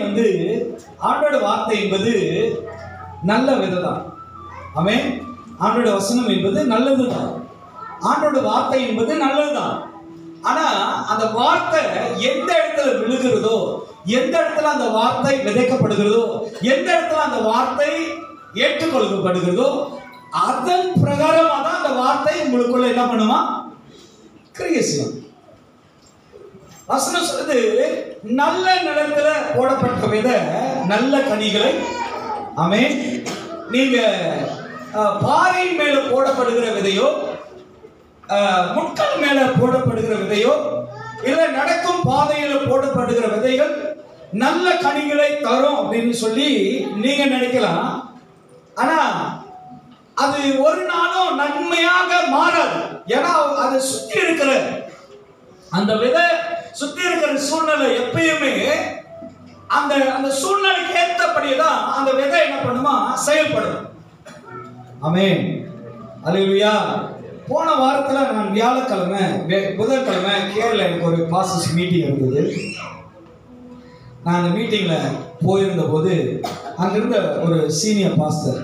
வந்து ஆண்டோட வார்த்தை என்பது நல்ல விதை தான். ஆமென். ஆண்டோட வசனம் என்பது நல்லதுதான். ஆண்டோட வார்த்தை என்பது நல்லதுதான். ஆனா அந்த வார்த்தை எந்த இடத்துல விழுகிறதோ, எந்த இடத்துல அந்த வார்த்தை விதைக்கப்படுகிறதோ, எந்த இடத்துல அந்த வார்த்தை ஏற்றுக்கொள்ளப்படுகிறதோ, அதன் பிரகாரமாக தான் அந்த வார்த்தை உங்களுக்குள்ள என்ன பண்ணுமா? கிரியை செய்யும். வசனம் சொல்றது, நல்ல நிலத்துல போடப்பட்ட விதை நல்ல கனிகளை. ஆமென். நீங்க பாறை மேல போடப்படுகிற விதையோ, முட்கள் மேல போடப்படுகிற விதையோ, இல்ல நடக்கும் பாதையில போடப்படுகிற விதைகள் நல்ல கனிகளை தரும் அப்படின்னு சொல்லி நீங்க நினைக்கலாம். ஆனா அது ஒரு நாளும் நன்மையாக மாறாது. ஏன்னா அது சுத்தி இருக்கிற அந்த விதை, சுத்தி இருக்கிற சூழ்நிலை எப்பயுமே அந்த அந்த சூழ்நிலைக்கு ஏற்றபடிதான் அந்த விதை என்ன பண்ணுமா? செயல்படும். ஆமென். அல்லேலூயா. போன வாரத்துல நான் வியாழக்கிழமை புதன்கிழமை கேரளா எனக்கு ஒரு பாஸ்டர்ஸ் மீட்டிங் இருந்தது. நான் அந்த மீட்டிங்ல போயிருந்த போது அங்கிருந்த ஒரு சீனியர் பாஸ்டர்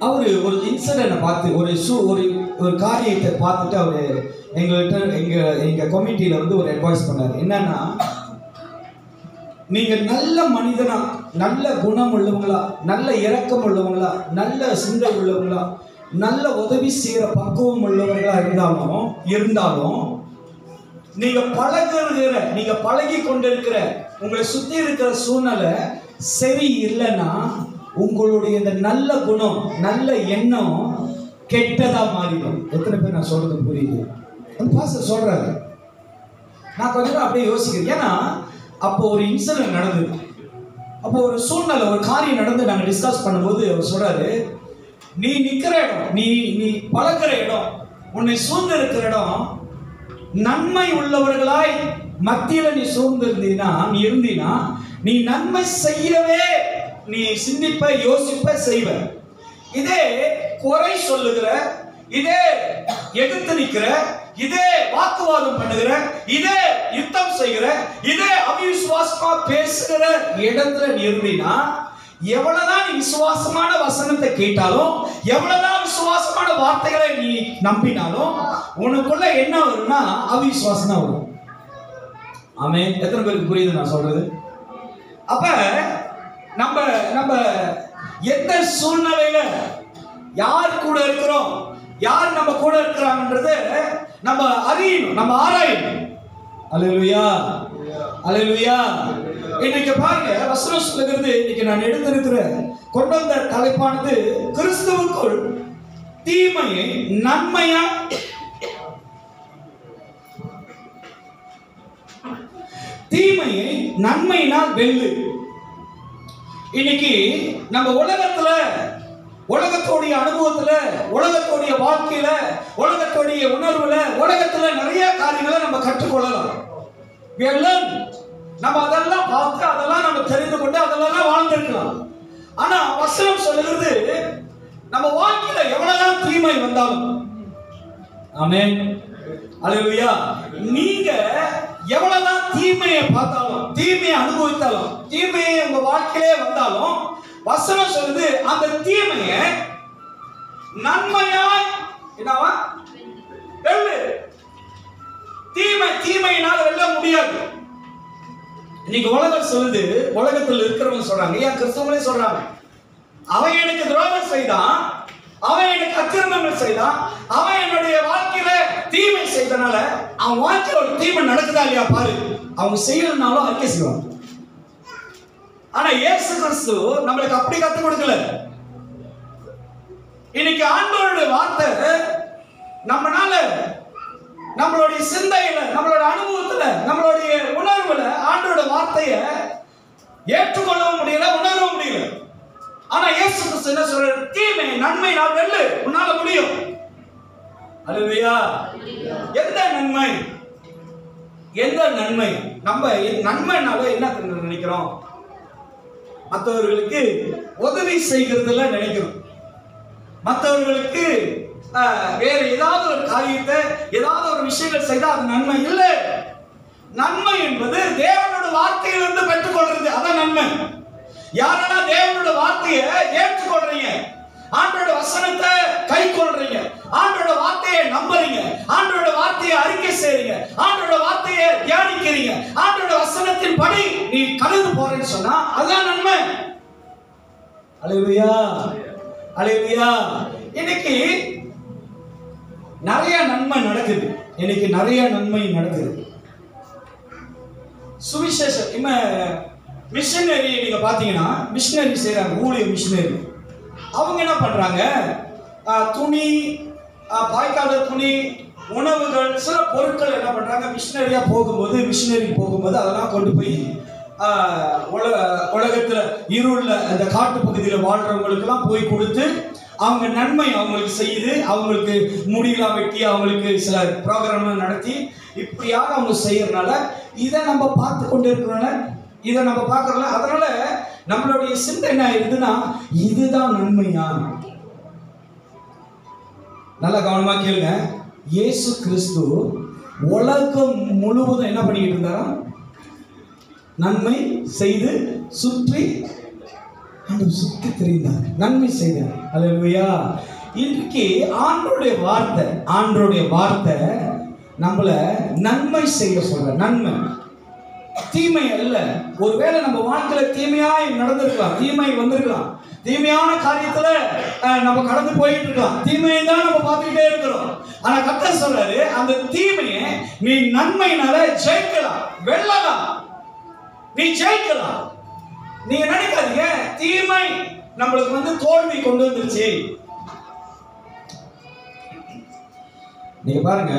அவரு ஒரு இன்சிடென்ட் பார்த்து ஒரு காரியத்தை பார்த்துட்டு அவரு எங்க கமிட்டியில வந்து ஒரு அட்வைஸ் பண்ணாரு. என்னன்னா, நீங்க நல்ல மனிதனா, நல்ல குணம் உள்ளவங்களா, நல்ல இரக்கம் உள்ளவங்களா, நல்ல சிந்தை உள்ளவங்களா, நல்ல உதவி செய்யற பக்குவம் உள்ளவர்களா இருந்தாலும் நீங்க பழகி கொண்டிருக்கிற உங்களை சுத்தி இருக்கிற சூழ்நிலை சரி இல்லைன்னா உங்களுடைய இந்த நல்ல குணம், நல்ல எண்ணம் கெட்டதா மாறிடும். எத்தனை பேர் நான் சொல்றது புரியுது? பாஸ்டர் சொல்றாரு. நான் கொஞ்சம் அப்படியே யோசிக்கிறேன். ஏன்னா அப்போ ஒரு இன்சிடென்ட் நடந்தது. அப்போ ஒரு சூழ்நிலை, ஒரு காரியம் நடந்து நாங்கள் டிஸ்கஸ் பண்ணும்போது அவர் சொல்றாரு, நீ நிக்கிற இடம், நீ பழக்கிற இடம், உன்னை சூழ்ந்து இருக்கிற இடம் நன்மை உள்ளவர்களாய் மத்தியில நீ சூழ்ந்து இருந்தீனா நீ நன்மை செய்யவே நீ சிந்திப்ப, யோசிப்ப, செய்வ. இதே குறை சொல்லுகிற, இதே எதிர்த்து நிக்கிற, இதே வாக்குவாதம் பண்ணுகிற, இதே யுத்தம் செய்கிற, இதே அவிசுவாசமா பேசுகிற இடத்துல நீ இருந்தீனா, எவ்வளவுதான் நீ விசுவாசமான வசனத்தை கேட்டாலும், எவ்வளவுதான் விசுவாசமான வார்த்தைகளை நீ நம்பினாலும் உனக்குள்ள என்ன வரும்னா அவிசுவாசம் தான் வரும். ஆமென். எத்தனை பேருக்கு புரியுது நான் சொல்றது? அப்ப நம்ம எந்த சூழ்நிலையில யார் கூட இருக்கிறோம், யார் நம்ம கூட இருக்கிறாங்கன்றத நம்ம அறியணும், நம்ம ஆராயணும். அல்லேலூயா, அல்லேலூயா. இன்னைக்கு பாருங்க, வசனம் சொல்லுகிறது, இன்னைக்கு நான் எடுத்திருக்கிற கொண்டு வந்த தலைப்பானது, கிறிஸ்துவுக்குள் தீமையை நன்மையினால் வெல்லு. இன்னைக்கு நம்ம உலகத்தோடைய அனுபவத்துல, உலகத்தோடைய வாழ்க்கையில, உலகத்தோடைய உணர்வுல, உலகத்துல நிறைய காரியங்களை நம்ம கற்றுக்கொள்ளலாம். நம்ம அதெல்லாம் பார்த்து, அதெல்லாம் நம்ம தெரிந்து கொண்டு அதெல்லாம் வாழ்ந்திருக்கலாம். ஆனா வசனம் சொல்லுகிறது, நம்ம வாழ்க்கையில எவ்வளவுதான் தீமை வந்தாலும், ஆமென், அல்லேலூயா, நீங்க எவ்வளவுதான் தீமையை பார்த்தாலும், தீமையை அனுபவித்தாலும், தீமையை உங்க வாழ்க்கையிலே வந்தாலும், வசனம் சொல்லுது அந்த தீமையை நன்மையாய் என்னவா வெல்லு. தீமையினால வெல்ல முடியாது. இன்னைக்கு உலகம் சொல்லுது, உலகத்தில் இருக்கிறவங்க சொல்றாங்க, ஏன் கிறிஸ்தவங்களே சொல்றாங்க, அவன் எனக்கு துரோகம் செய்தான், அவன் எனக்கு அக்கிரமங்கள் செய்தான், அவன் என்னுடைய வாழ்க்கையில தீமை செய்தனால அவன் வாழ்க்கையில ஒரு தீமை நடக்குதா இல்லையா பாரு. அவங்க செய்யலனாலும் அறிக்கை செய்வாங்க. ஆனா இயேசு கிறிஸ்து நம்மளுக்கு அப்படி கற்றுக் கொடுக்கல. இன்னைக்கு ஆண்டவருடைய வார்த்தை நம்மளால, நம்மளுடைய சிந்தையில, நம்மளோட அனுபவத்துல, நம்மளுடைய உணர்வுல ஆண்டவரோட வார்த்தையை ஏற்றுக்கொள்ளவும் முடியல, உணரவும் முடியல. ஆனா இயேசு கிறிஸ்து என்ன சொல்றாரு? தீமை நன்மையினால் வெல்லு, உன்னால முடியும். அல்லேலூயா. எந்த நன்மை? எந்த நன்மை? நம்ம நன்மைனால என்ன நினைக்கிறோம்? மற்றவர்களுக்கு உதவி செய்கிறதுல நினைக்கிறோம், மற்றவர்களுக்கு வேற ஏதாவது ஒரு காரியத்தை ஏதாவது ஒரு விஷயங்கள் செய்தால் அது நன்மை இல்லை. நன்மை என்பது தேவனோட வார்த்தையிலிருந்து பெற்றுக்கொள்றது, அதான் நன்மை. யாரெல்லாம் தேவனோட வார்த்தையை ஏற்றுக்கொள்றீங்க, ஆண்டோட வசனத்தை கை கொள்றீங்க, ஆண்டோட வார்த்தையை நம்புறீங்க, ஆண்டோட வார்த்தையை அறிக்கை செய்றீங்க, ஆண்டோட வார்த்தையை தியானிக்கிறீங்க, ஆண்டோட வசனத்தின் படி நீ கடந்து போறேன்னு சொன்னா அதுதான் நன்மை. அல்லேலூயா, அல்லேலூயா. இன்னைக்கு நிறைய நன்மை நடக்குது, இன்னைக்கு நிறைய நன்மை நடக்குது. சுவிசேஷம் மிஷனரி நீங்க பாத்தீங்கன்னா, மிஷனரி செய்யறாங்க, ஊழிய மிஷனரி. அவங்க என்ன பண்றாங்க, துணி, பாய்க்காத துணி, உணவுகள், சில பொருட்கள் என்ன பண்றாங்க, மிஷனரியா போகும்போது, மிஷனரி போகும்போது அதெல்லாம் கொண்டு போய் உலகத்துல இருள அந்த காட்டு பகுதியில் வாழ்றவங்களுக்கு எல்லாம் போய் கொடுத்து அவங்க நன்மை அவங்களுக்கு செய்து, அவங்களுக்கு முடியெல்லாம் வெட்டி, அவங்களுக்கு சில ப்ரோக்ராம் நடத்தி இப்படியாக அவங்க செய்யறதுனால இதை நம்ம பார்த்து கொண்டு இருக்கிறோம்ல, இதை நம்ம பார்க்கறோம்ல. அதனால நம்மளுடைய சிந்தை என்ன ஆயிருதுன்னா, இதுதான் நன்மையா? நல்லா கவனமா கேளுங்க. இயேசு கிறிஸ்து உலகம் முழுவதும் என்ன பண்ணிக்கிட்டு இருந்தாரா? நன்மை செய்து சுற்றி சுற்றி தெரிந்தார், நன்மை செய்தார். அல்லேலூயா. இன்றைக்கு ஆண்டவருடைய வார்த்தை நம்மள நன்மை செய்ய சொல்ற. நன்மை, தீமை அல்ல. ஒருவேளை நம்ம வாழ்க்கையில தீமையாய் நடந்திருக்கலாம், தீமை வந்திருக்கலாம், தீமையான காரியத்துல நம்ம கடந்து போயிட்டு இருக்கலாம், தீமையை தான் நம்ம பார்த்துக்கிட்டே இருக்கிறோம். ஆனா கர்த்தர் சொல்றாரு, அந்த தீமையை நீ நன்மையினால ஜெயிக்கலாம், வெல்லலாம், நீ ஜெயிக்கலாம். நீங்க நினைக்காதீங்க தீமை நம்மளுக்கு தோல்வி கொண்டு வந்துருச்சு. நீங்க பாருங்க,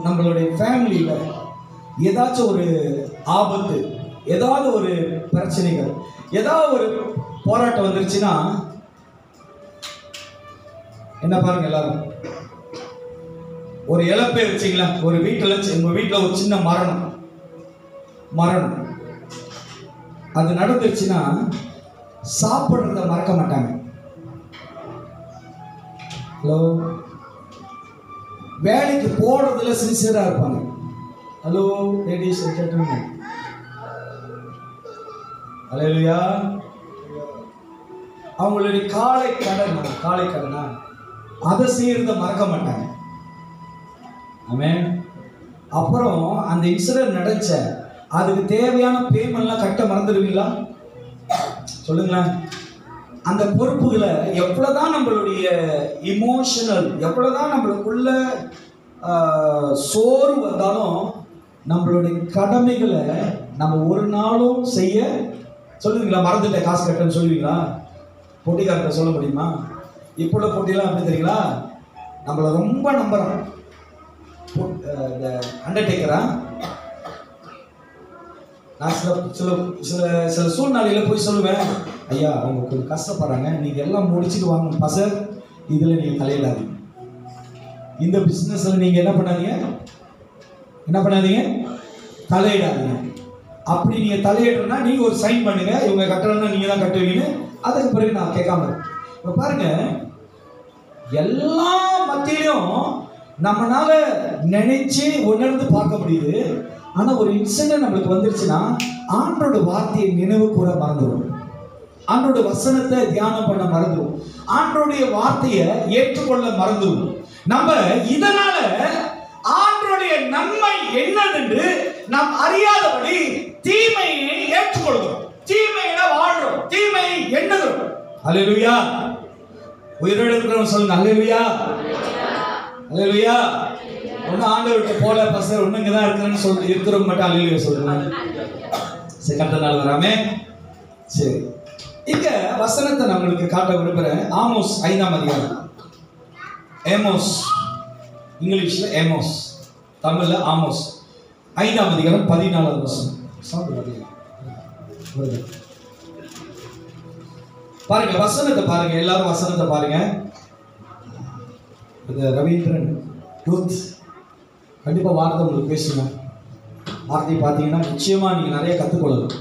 நம்மளுடைய ஃபேமிலியில ஏதாச்சும் ஒரு ஆபத்து, ஏதாவது ஒரு பிரச்சனைகள், ஏதாவது ஒரு போராட்டம் வந்துருச்சுன்னா என்ன பாருங்க, எல்லாரும் ஒரு இழப்பே வச்சுங்களா, ஒரு உங்க வீட்டுல ஒரு சின்ன மரணம் அது நடந்துருச்சுன்னா சாப்பிடுறத மறக்க மாட்டாங்க. ஹலோ, வேலைக்கு போறதுல சின்சியரா இருப்பாங்க. ஹலோ லேடிஸ் அண்ட் ஜென்டில்மேன், அல்லேலூயா. அவங்களுடைய காலை கடனா அதை செய்யறத மறக்க மாட்டாங்க. ஆமென். அப்புறம் அந்த இன்சிடென்ட் நடந்துச்ச, அதுக்கு தேவையான பேமெண்ட்லாம் கட்ட மறந்துடுவீங்களா? சொல்லுங்களேன். அந்த பொறுப்புகளை எவ்வளவுதான் நம்மளுடைய இமோஷனல், எவ்வளவுதான் நம்மளுக்குள்ள சோர்வு வந்தாலும் நம்மளுடைய கடமைகளை நம்ம ஒரு நாளும் செய்ய சொல்லுவீங்களா? மறந்துட்ட காசு கட்டன்னு சொல்லுவீங்களா? போட்டிக்காரர்கிட்ட சொல்ல முடியுமா? இப்போ உள்ள போட்டியெல்லாம் எப்படி தெரியுங்களா? நம்மளை ரொம்ப நம்புறான் இந்த அண்டர்டேக்கரா. நான் சில சூழ்நிலையில போய் சொல்லுவேன், ஐயா அவங்க கொஞ்சம் கஷ்டப்படுறாங்க, நீங்க எல்லாம் முடிச்சுட்டு வாங்க பசர், இதுல நீங்க தலையிடாதீங்க, இந்த பிசினஸ்ல நீங்க என்ன பண்ணாதீங்க, தலையிடாதீங்க. அப்படி நீங்க தலையிடுறா நீங்க ஒரு சைன் பண்ணுங்க, இவங்க கட்டணும்னா நீங்க தான் கட்டுவீங்கன்னு. அதுக்கு பிறகு நான் கேட்காம இப்ப பாருங்க, எல்லா மத்தியிலும் நம்மளால நினைச்சு உணர்ந்து பார்க்க முடியுது. ஆனா ஒரு இன்சிடென்ட் நம்மளுக்கு வந்துருச்சுன்னா ஆண்டோட வார்த்தையை நினைவு கூற மறந்துடும், ஆண்டோட வசனத்தை தியானம் பண்ண மறந்துடும், ஆண்டோடைய வார்த்தையை ஏற்றுக்கொள்ள மறந்துடும். நம்ம இதனால ஆண்டோடைய நன்மை என்னதென்று நாம் அறியாதபடி தீமையை ஏற்றுக்கொள்கிறோம், தீமையில வாழ்றோம், தீமையை எண்ணுகிறோம். அல்லேலூயா. உயிரோடு இருக்கிறவங்க சொல்லுங்க அல்லேலூயா, அல்லேலூயா. ஒன்னும் ஆண்டவர்கிட்ட போல பசங்க ஒண்ணுங்க தான் இருக்கிறேன்னு சொல்லி இருக்கிறவங்க மட்டும் அல்லேலூயா சொல்லுங்க. சரி, கட்ட நாள் வராமே. சரி, இங்க வசனத்தை நம்மளுக்கு காட்ட விரும்புறேன். ஆமோஸ் 5ஆம் அதிகாரம். ஏமோஸ், இங்கிலீஷ்ல ஏமோஸ், தமிழ்ல ஆமோஸ். 5ஆம் அதிகாரம் 14வது வசனம். பாருங்க, வசனத்தை பாருங்க, எல்லாரும் வசனத்தை பாருங்க. ரவீந்திரன் யூத் கண்டிப்பா வார்த்தை உங்களுக்கு பேசுங்க. வார்த்தையை பார்த்தீங்கன்னா நிச்சயமா நீங்க நிறைய கற்றுக்கொள்ளலாம்.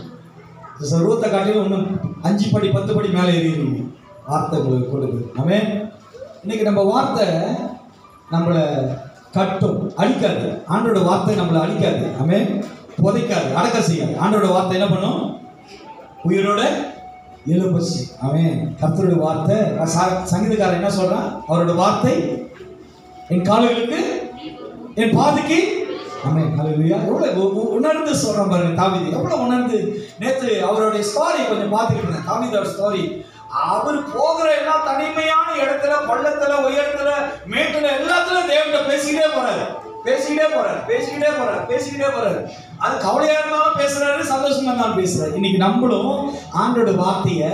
ரூத்தை காட்டிலும் இன்னும் 5 படி 10 படி மேலே ஏறிடுவீங்க. வார்த்தை உங்களுக்கு கொடுக்குது. ஆமென். இன்னைக்கு நம்ம வார்த்தை நம்மளை கட்டும், அழிக்காது. ஆண்டோட வார்த்தை நம்மளை அழிக்காது. ஆமென். புதைக்காது, அடக்க செய்யாது. ஆண்டோட வார்த்தை என்ன பண்ணும்? உயிரோட எழுப்பசி. ஆமென். கர்த்தருடைய வார்த்தை, சங்கீதக்காரன் என்ன சொல்றான்? அவரோட வார்த்தை என் கால்களுக்கு என் பாதைக்கு. ஆமென். ஹல்லேலூயா. எவ்வளவு உணர்ந்து சொல்றான் பாருங்க தாவீது. எவ்வளவு உணர்ந்து. நேற்று அவருடைய ஸ்டோரி கொஞ்சம் பார்த்துக்கிட்டு இருந்தேன். தாவீதோட ஸ்டோரி. அவர் போகிற எல்லா தனிமையான இடத்துல, பள்ளத்துல, உயரத்துல, மேட்டுல, எல்லாத்துல தேவன்கிட்ட பேசிக்கிட்டே போறாரு. அது கவலையா இருந்தாலும் பேசுறாரு, சந்தோஷமா இருந்தாலும் பேசுறாரு. இன்னைக்கு நம்மளும் ஆண்டோட வார்த்தையை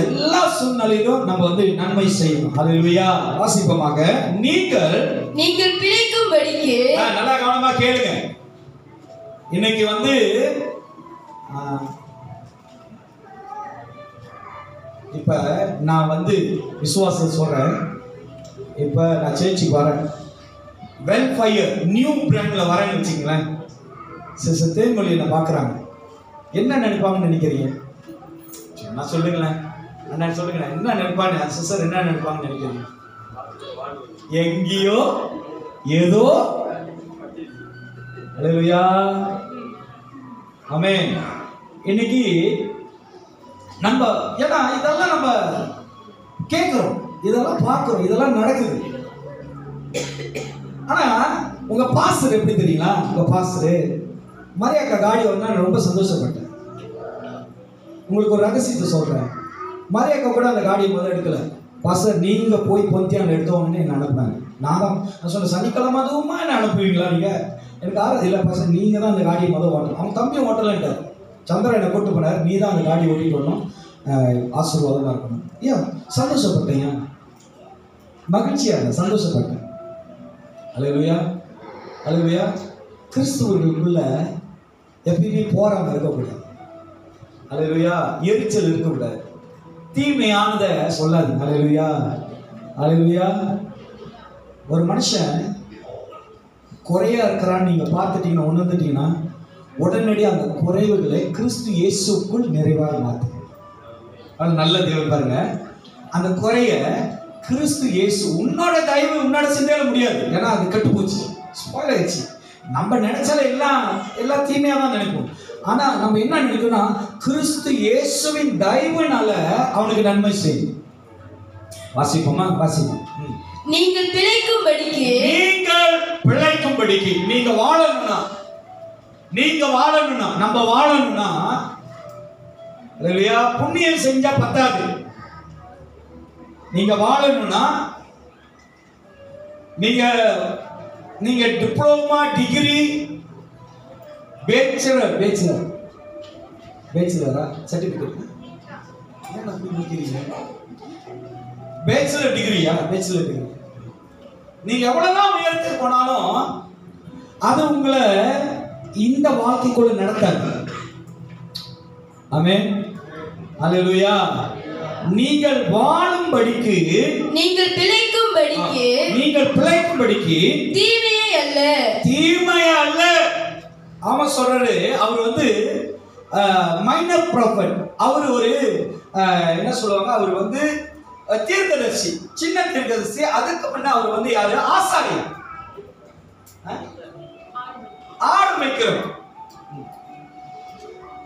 எல்லா சூழ்நிலையிலும் நம்ம நன்மை செய்யணும். ஹல்லேலூயா. வாசிப்போமாக. நீங்கள் பிழைக்கும்படிக்கு. நல்லா கவனமா கேளுங்க. இன்னைக்கு இப்ப நான் விசுவாசம் சொல்றேன். இப்ப நான் சேர்ச்சிக்கு வரேன், வெல் ஃபயர் நியூ பிராண்ட்ல வரேன்னு வச்சுங்களேன். சிஸ்டர் தேன்மொழி என்ன பார்க்குறாங்க, என்ன நினைப்பாங்கன்னு நினைக்கிறீங்க? நான் சொல்லுங்களேன், அண்ணன் சொல்லுங்களேன், என்ன நினைப்பாங்க சிஸ்டர், என்ன நினைப்பாங்கன்னு நினைக்கிறீங்க? எங்கேயோ ஏதோ. ஹல்லேலூயா. ஆமென். இன்னைக்கு நம்ம ஏன்னா இதெல்லாம் நம்ம கேட்கிறோம், இதெல்லாம் பார்க்கிறோம், இதெல்லாம் நடக்குது. ஆனா உங்க பாஸ்டர் எப்படி தெரியுங்களா? உங்க பாஸ்டர் மரியாக்கா காடி வந்தா ரொம்ப சந்தோஷப்பட்டேன். உங்களுக்கு ஒரு ரகசியத்தை சொல்றேன். மரியாக்கா கூட அந்த காடியை முதல்ல எடுக்கல. பாஸ்டர் நீங்க போய் பொந்தியான் எடுத்தோம்னு என்ன அனுப்புனாங்க. நான் சொன்னேன், சனிக்கிழமை அதுவுமா என்ன அனுப்புவீங்களா நீங்க? எனக்கு ஆறு இல்லை பாஸ்டர், நீங்க தான் அந்த காடியை முதல் ஓட்டணும். அவன் தம்பியும் ஓட்டலன்ட்டார். சந்திரன் என்னை கூட்டு போனார், நீ தான் அந்த காடியை ஓட்டிட்டு வரணும், ஆசீர்வாதமாக இருக்கணும். ஏன் சந்தோஷப்பட்டேங்க, மகிழ்ச்சியா இருந்தேன், சந்தோஷப்பட்டேன். ஹல்லேலூயா. ஹல்லேலூயா. கிறிஸ்துவர்களுக்குள்ள எப்பயுமே போராம இருக்கக்கூடாது. ஹல்லேலூயா. எரிச்சல் இருக்கக்கூடாது, தீமையானதை சொல்லாது. ஹல்லேலூயா. ஹல்லேலூயா. ஒரு மனுஷன் குறையா இருக்கிறான்னு நீங்க பார்த்துட்டீங்கன்னா, உணர்ந்துட்டீங்கன்னா, உடனடியாக அந்த குறைவுகளை கிறிஸ்து இயேசுக்குள் நிறைவாக மாற்று. அது நல்ல தேவன் பாருங்க. அந்த குறைய கிறிஸ்து இயேசு, உன்னோட தயவு உன்னோட சிந்தையில முடியாது. ஏன்னா அது கட்டுப்போச்சு, ஸ்பாயில் ஆயிடுச்சு. நம்ம நினைச்சாலும் எல்லாம் தீமையா தான் நினைப்போம். ஆனா நம்ம என்ன நினைக்கணும்னா, கிறிஸ்து இயேசுவின் தயவுனால அவனுக்கு நன்மை செய்யும். வாசிப்போமா? வாசிப்போம். நீங்கள் பிழைக்கும்படிக்கு, நீங்க வாழணும்னா, நம்ம வாழணும்னா, இல்லையா, புண்ணியம் செஞ்சா பத்தாது. நீங்க வாழணும்னா நீங்க டிப்ளோமா, டிகிரி, பேச்சுலரா சர்டிபிகேட், பேச்சுலர் டிகிரியா, பேச்சுலர் டிகிரி, நீங்க எவ்வளவுதான் உயரத்துக்கு போனாலும் அது உங்களை இந்த வாழ்க்கைக்குள்ள நடத்தாது. ஆமென். ஹல்லேலூயா. நீங்கள் வாழும்படிக்கு, நீங்கள் பிழைக்கும்படிக்கு தீமையே அல்ல. அவன் சொல்றாரு, அவர் மைனர் ப்ராஃபட். அவர் ஒரு என்ன சொல்லுவாங்க, அவர் தீர்க்கதரிசி, சின்ன தீர்க்கதரிசி. அதுக்கு முன்ன அவர் யாரு? ஆசாரியர், ஆடு மேய்க்கிறவர்.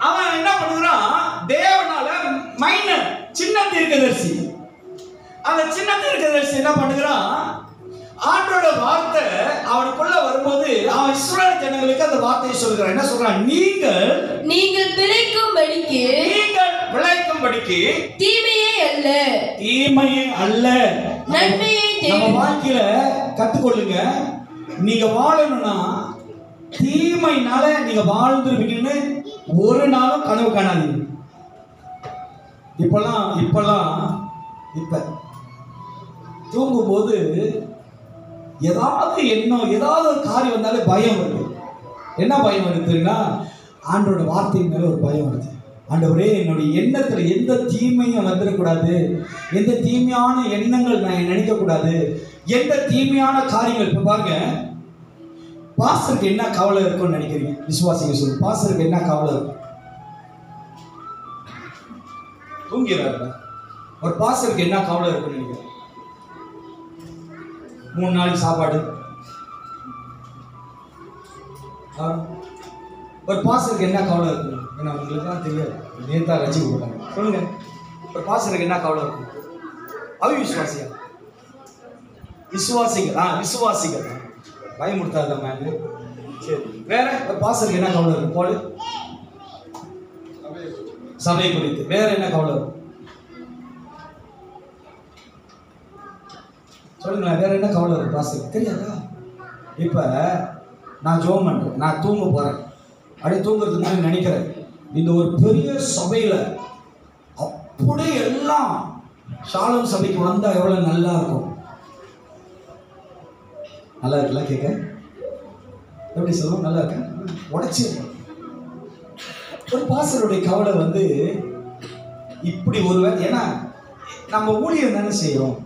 அவன் என்ன பண்ணுறான்? தேவனால மைனர், சின்ன தீர்க்கதரிசி. அந்த சின்ன தீர்க்கதரிசி என்ன பண்ணுகிறான்? ஆண்டோட வார்த்தை அவனுக்குள்ள வரும்போது அவன் இஸ்ரவேல் ஜனங்களுக்கு அந்த வார்த்தையை சொல்கிறான். என்ன சொல்றான்? நீங்கள் பிழைக்கும்படிக்கு தீமையே அல்ல நன்மையை நம்ம வாழ்க்கையில கத்துக்கொள்ளுங்க. நீங்க வாழணும்னா தீமைனால நீங்க வாழ்ந்துருவீங்கன்னு ஒரு நாளும் கனவு காணாதீங்க. இப்ப தூங்கும் போது ஏதாவது எண்ணம், ஏதாவது ஒரு காரியம் வந்தாலே பயம் வருது. என்ன பயம் வருதுன்னா, ஆண்டோட வார்த்தையின் மேல ஒரு பயம் வருது. ஆண்டவரே, என்னுடைய எண்ணத்துல எந்த தீமையும் வந்துடக்கூடாது, எந்த தீமையான எண்ணங்கள் நான் நினைக்க கூடாது, எந்த தீமையான காரியங்கள். இப்ப பாருங்க, பாஸ்டருக்கு என்ன கவலை இருக்கும்னு நினைக்கிறீங்க? விசுவாசிங்க சொல்லு, பாஸ்டருக்கு என்ன கவலை இருக்கும்? தூங்கிறாரு. ஒரு பாஸ்டருக்கு என்ன கவலை இருக்குன்னு நினைக்கிறேன்? 3 நாளைக்கு சாப்பாடு. ஒரு பாஸ்டருக்கு என்ன கவலை இருக்கு? ஏன்னா உங்களுக்கு தான் தெரியாது, நேர்த்தா ரசிக்க போட்டாங்க. சொல்லுங்க, ஒரு பாஸ்டருக்கு என்ன கவலை இருக்கும்? அவிவிசுவாசியா? விசுவாசிகள். விசுவாசிகள். பயமுடுத்தாத மேம். சரி, வேற ஒரு பாஸ்டருக்கு என்ன கவலை இருக்கும்? போல சபை குறித்து வேற என்ன கவலை இருக்கும்? சொல்லுங்களேன், வேற என்ன கவலை இருக்கும் பாஸ்டருக்கு? தெரியாதா? இப்ப நான் ஜெபம் பண்றேன், நான் தூங்க போறேன், அப்படியே தூங்குறதுக்கு முன்னாடி நினைக்கிறேன், இந்த ஒரு பெரிய சபையில அப்படியே எல்லாம் ஷாሎም சபைக்கு வந்தா எவ்வளவு நல்லா இருக்கும். நல்லா இருக்குல்ல கேட்க? எப்படி சொல்லுவோம்? நல்லா இருக்க? உடைச்சு ஒரு பாஸ்டருடைய கவலை வந்து இப்படி ஒருவர், ஏன்னா நம்ம ஊழியர் தானே செய்யறோம்,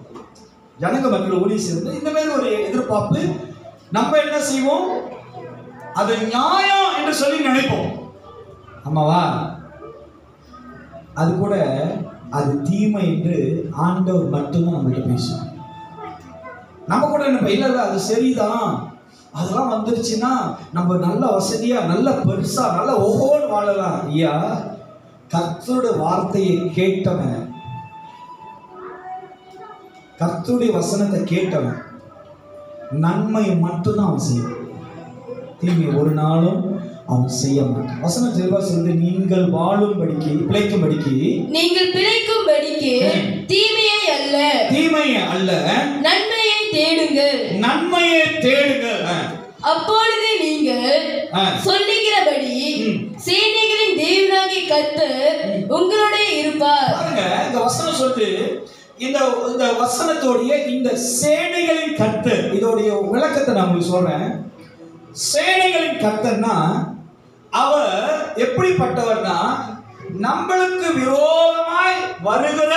ஜனங்க மக்கள் ஊழியர் செய்யறது, இந்த மாதிரி ஒரு எதிர்பார்ப்பு. நம்ம என்ன செய்வோம்? அது நியாயம் என்று சொல்லி நினைப்போம். ஆமாவா? அது கூட அது தீமை என்று ஆண்டவர் மட்டும்தான் நம்மகிட்ட பேசுவோம். நம்ம கூட என்ன இல்ல அது சரிதான், அதெல்லாம் வந்துருச்சுன்னா நம்ம நல்ல வசதியா நல்ல பெருசா நல்ல ஒவ்வொரு வாழலாம். ஐயா, கர்த்தருடைய வார்த்தையை கேட்டவன், கர்த்தருடைய வசனத்தை கேட்டவன் நன்மையை மட்டும்தான் அவன் செய்வான், தீமை ஒரு நாளும் அவன் செய்ய மாட்டான். வசனம் தெளிவா சொல்லுது, நீங்கள் வாழும்படிக்கு பிழைக்கும்படிக்கு, நீங்கள் பிழைக்கும்படிக்கு தீமையை அல்ல நன்மையை தேடுங்கள், நன்மையை தேடுங்கள். அப்பொழுது நீங்கள் சொல்லுகிறபடி சேனைகளின் தேவனாகிய கர்த்தர் உங்களுடைய இருப்பார். பாருங்க, இந்த வசனம் சொல்லுது, இந்த வசனத்தோடைய இந்த சேனைகளின் கர்த்தர், இதோடைய விளக்கத்தை நான் உங்களுக்கு சொல்றேன். சேனைகளின் கர்த்தர்னா அவர் எப்படிப்பட்டவர்னா, நம்மளுக்கு விரோதமாய் வருகிற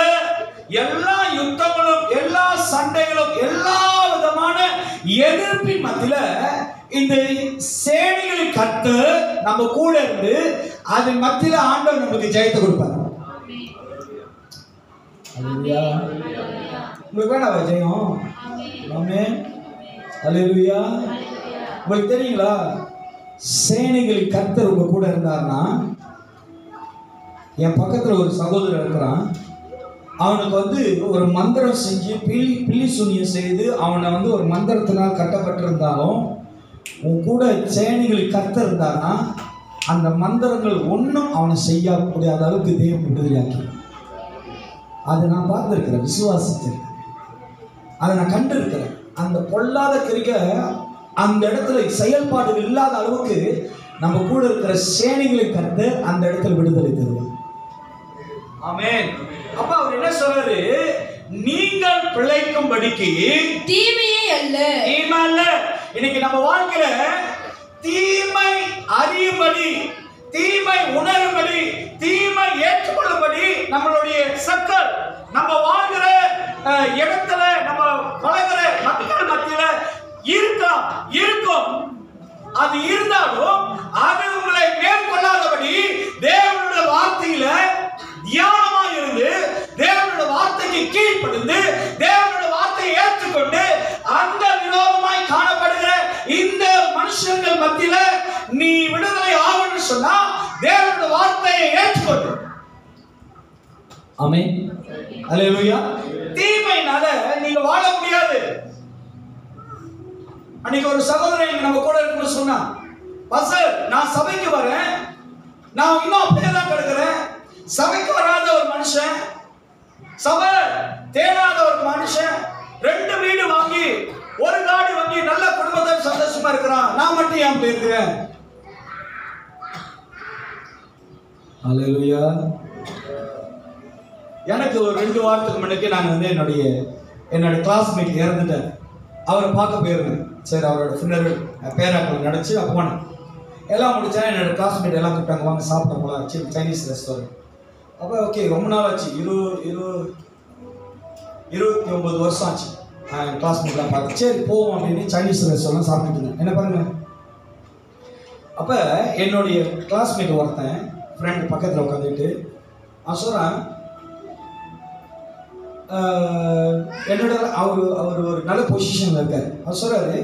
எல்லா யுத்தங்களும் எல்லா சண்டைகளும் எல்லா விதமான எதிர்ப்பின் மத்தியில இந்த சேனைகளின் கர்த்தர் நம்ம கூட இருந்து அதன் மத்தியில ஆண்டவர் நமக்கு ஜெயத்தை கொடுப்பார். உங்களுக்கு வேணாவா ஜெயம்? ஆமென். அல்லேலூயா. உங்களுக்கு தெரியுங்களா, சேனைகளின் கர்த்தர் உங்க கூட இருந்தார்னா, என் பக்கத்துல ஒரு சகோதரர் இருக்கிறான், அவனுக்கு வந்து ஒரு மந்திரம் செஞ்சு பில்லி சூனியம் செய்து அவனை வந்து ஒரு மந்திரத்தினால் கட்டப்பட்டிருந்தாலும் உன் கூட சேனைகளின் கர்த்தர் இருந்தார்னா அந்த மந்திரங்கள் ஒன்றும் அவனை செய்ய முடியாத அளவுக்கு தெய்வம் விடுதலையாக்கி. அதை நான் பார்த்துருக்கிறேன், விசுவாசித்திருக்கிறேன், அதை நான் கண்டிருக்கிறேன். அந்த பொல்லாத கிரிகை அந்த இடத்துல செயல்பாடுகள் இல்லாத அளவுக்கு நம்ம கூட இருக்கிற சேனைகளை கண்டு அந்த இடத்துல விடுதலை தருவார். ஆமென். அப்ப அவர் என்ன சொல்றாரு? நீங்கள் பிழைக்கும்படிக்கு தீமையே அல்ல. தீமை அல்ல. இன்னைக்கு நம்ம வாழ்க்கையில தீமை அறியும்படி, தீமை உணரும்படி, தீமை ஏற்றுக்கொள்ளும்படி நம்மளுடைய சக்கல் நம்ம வாழ்கிற இடத்துல நம்ம பழகிற மக்கள் மத்தியில இருக்கும். அது இருந்தாலும் அது உங்களை மேற்கொள்ளாதபடி தேவனுடைய வார்த்தையில தியானமா இருந்து தேவனுடைய வார்த்தைக்கு கீழ்ப்படிந்து தேவனுடைய வார்த்தையை ஏற்றுக்கொண்டு அந்த விரோதமாய் காணப்படுகிற இந்த மனுஷர்கள் மத்தியில நீ விடுதலை ஆகணும்னு சொன்னா தேவனுடைய வார்த்தையை ஏற்றுக்கொண்டு. ஆமென். அல்லேலூயா. தீமையினால நீங்க வாழ முடியாது. அன்னைக்கு ஒரு சகோதரன் நம்ம கூட இருக்குன்னு சொன்னா, பாஸ்டர் நான் சபைக்கு வரேன், நான் இன்னும் அப்படியே தான் கிடக்குறேன், சபைக்கு வராத ஒரு மனுஷன், சபை தேடாத ஒரு மனுஷன், 2 வீடு வாங்கி 1 காடி வாங்கி நல்ல குடும்பத்தை சந்தோஷமா இருக்கிறான், நான் மட்டும் ஏன் போயிருக்கிறேன்? அல்லேலூயா. எனக்கு ஒரு 2 வாரத்துக்கு முன்னாடி நான் வந்து என்னோட கிளாஸ்மேட் இறந்துட்டேன், அவரை பார்க்க போயிருந்தேன். சரி, அவரோட ஃபினரல் பேராக்கள் நடச்சு போனேன். எல்லாம் முடிச்சா என்னோட கிளாஸ்மேட் எல்லாம் கூப்பிட்டாங்க, வாங்க சாப்பிட்ட போகலாம், சைனீஸ் ரெஸ்டாரண்ட். அப்போ ஓகே, ரொம்ப நாள் ஆச்சு, 29 வருஷம் ஆச்சு கிளாஸ்மேட்லாம் பார்த்து. சரி போவோம் அப்படின்னு சைனீஸ் ரெஸ்டாரண்ட் சாப்பிட்டுட்டு இருந்தேன். என்ன பாருங்க, அப்போ என்னுடைய கிளாஸ்மேட் ஒருத்தன் ஃப்ரெண்ட் பக்கத்தில் உட்காந்துட்டு அவன் சொல்கிறான், என்னோட அவர் ஒரு நல்ல பொசிஷனில் இருக்கார். அவர் சொல்கிறாரு,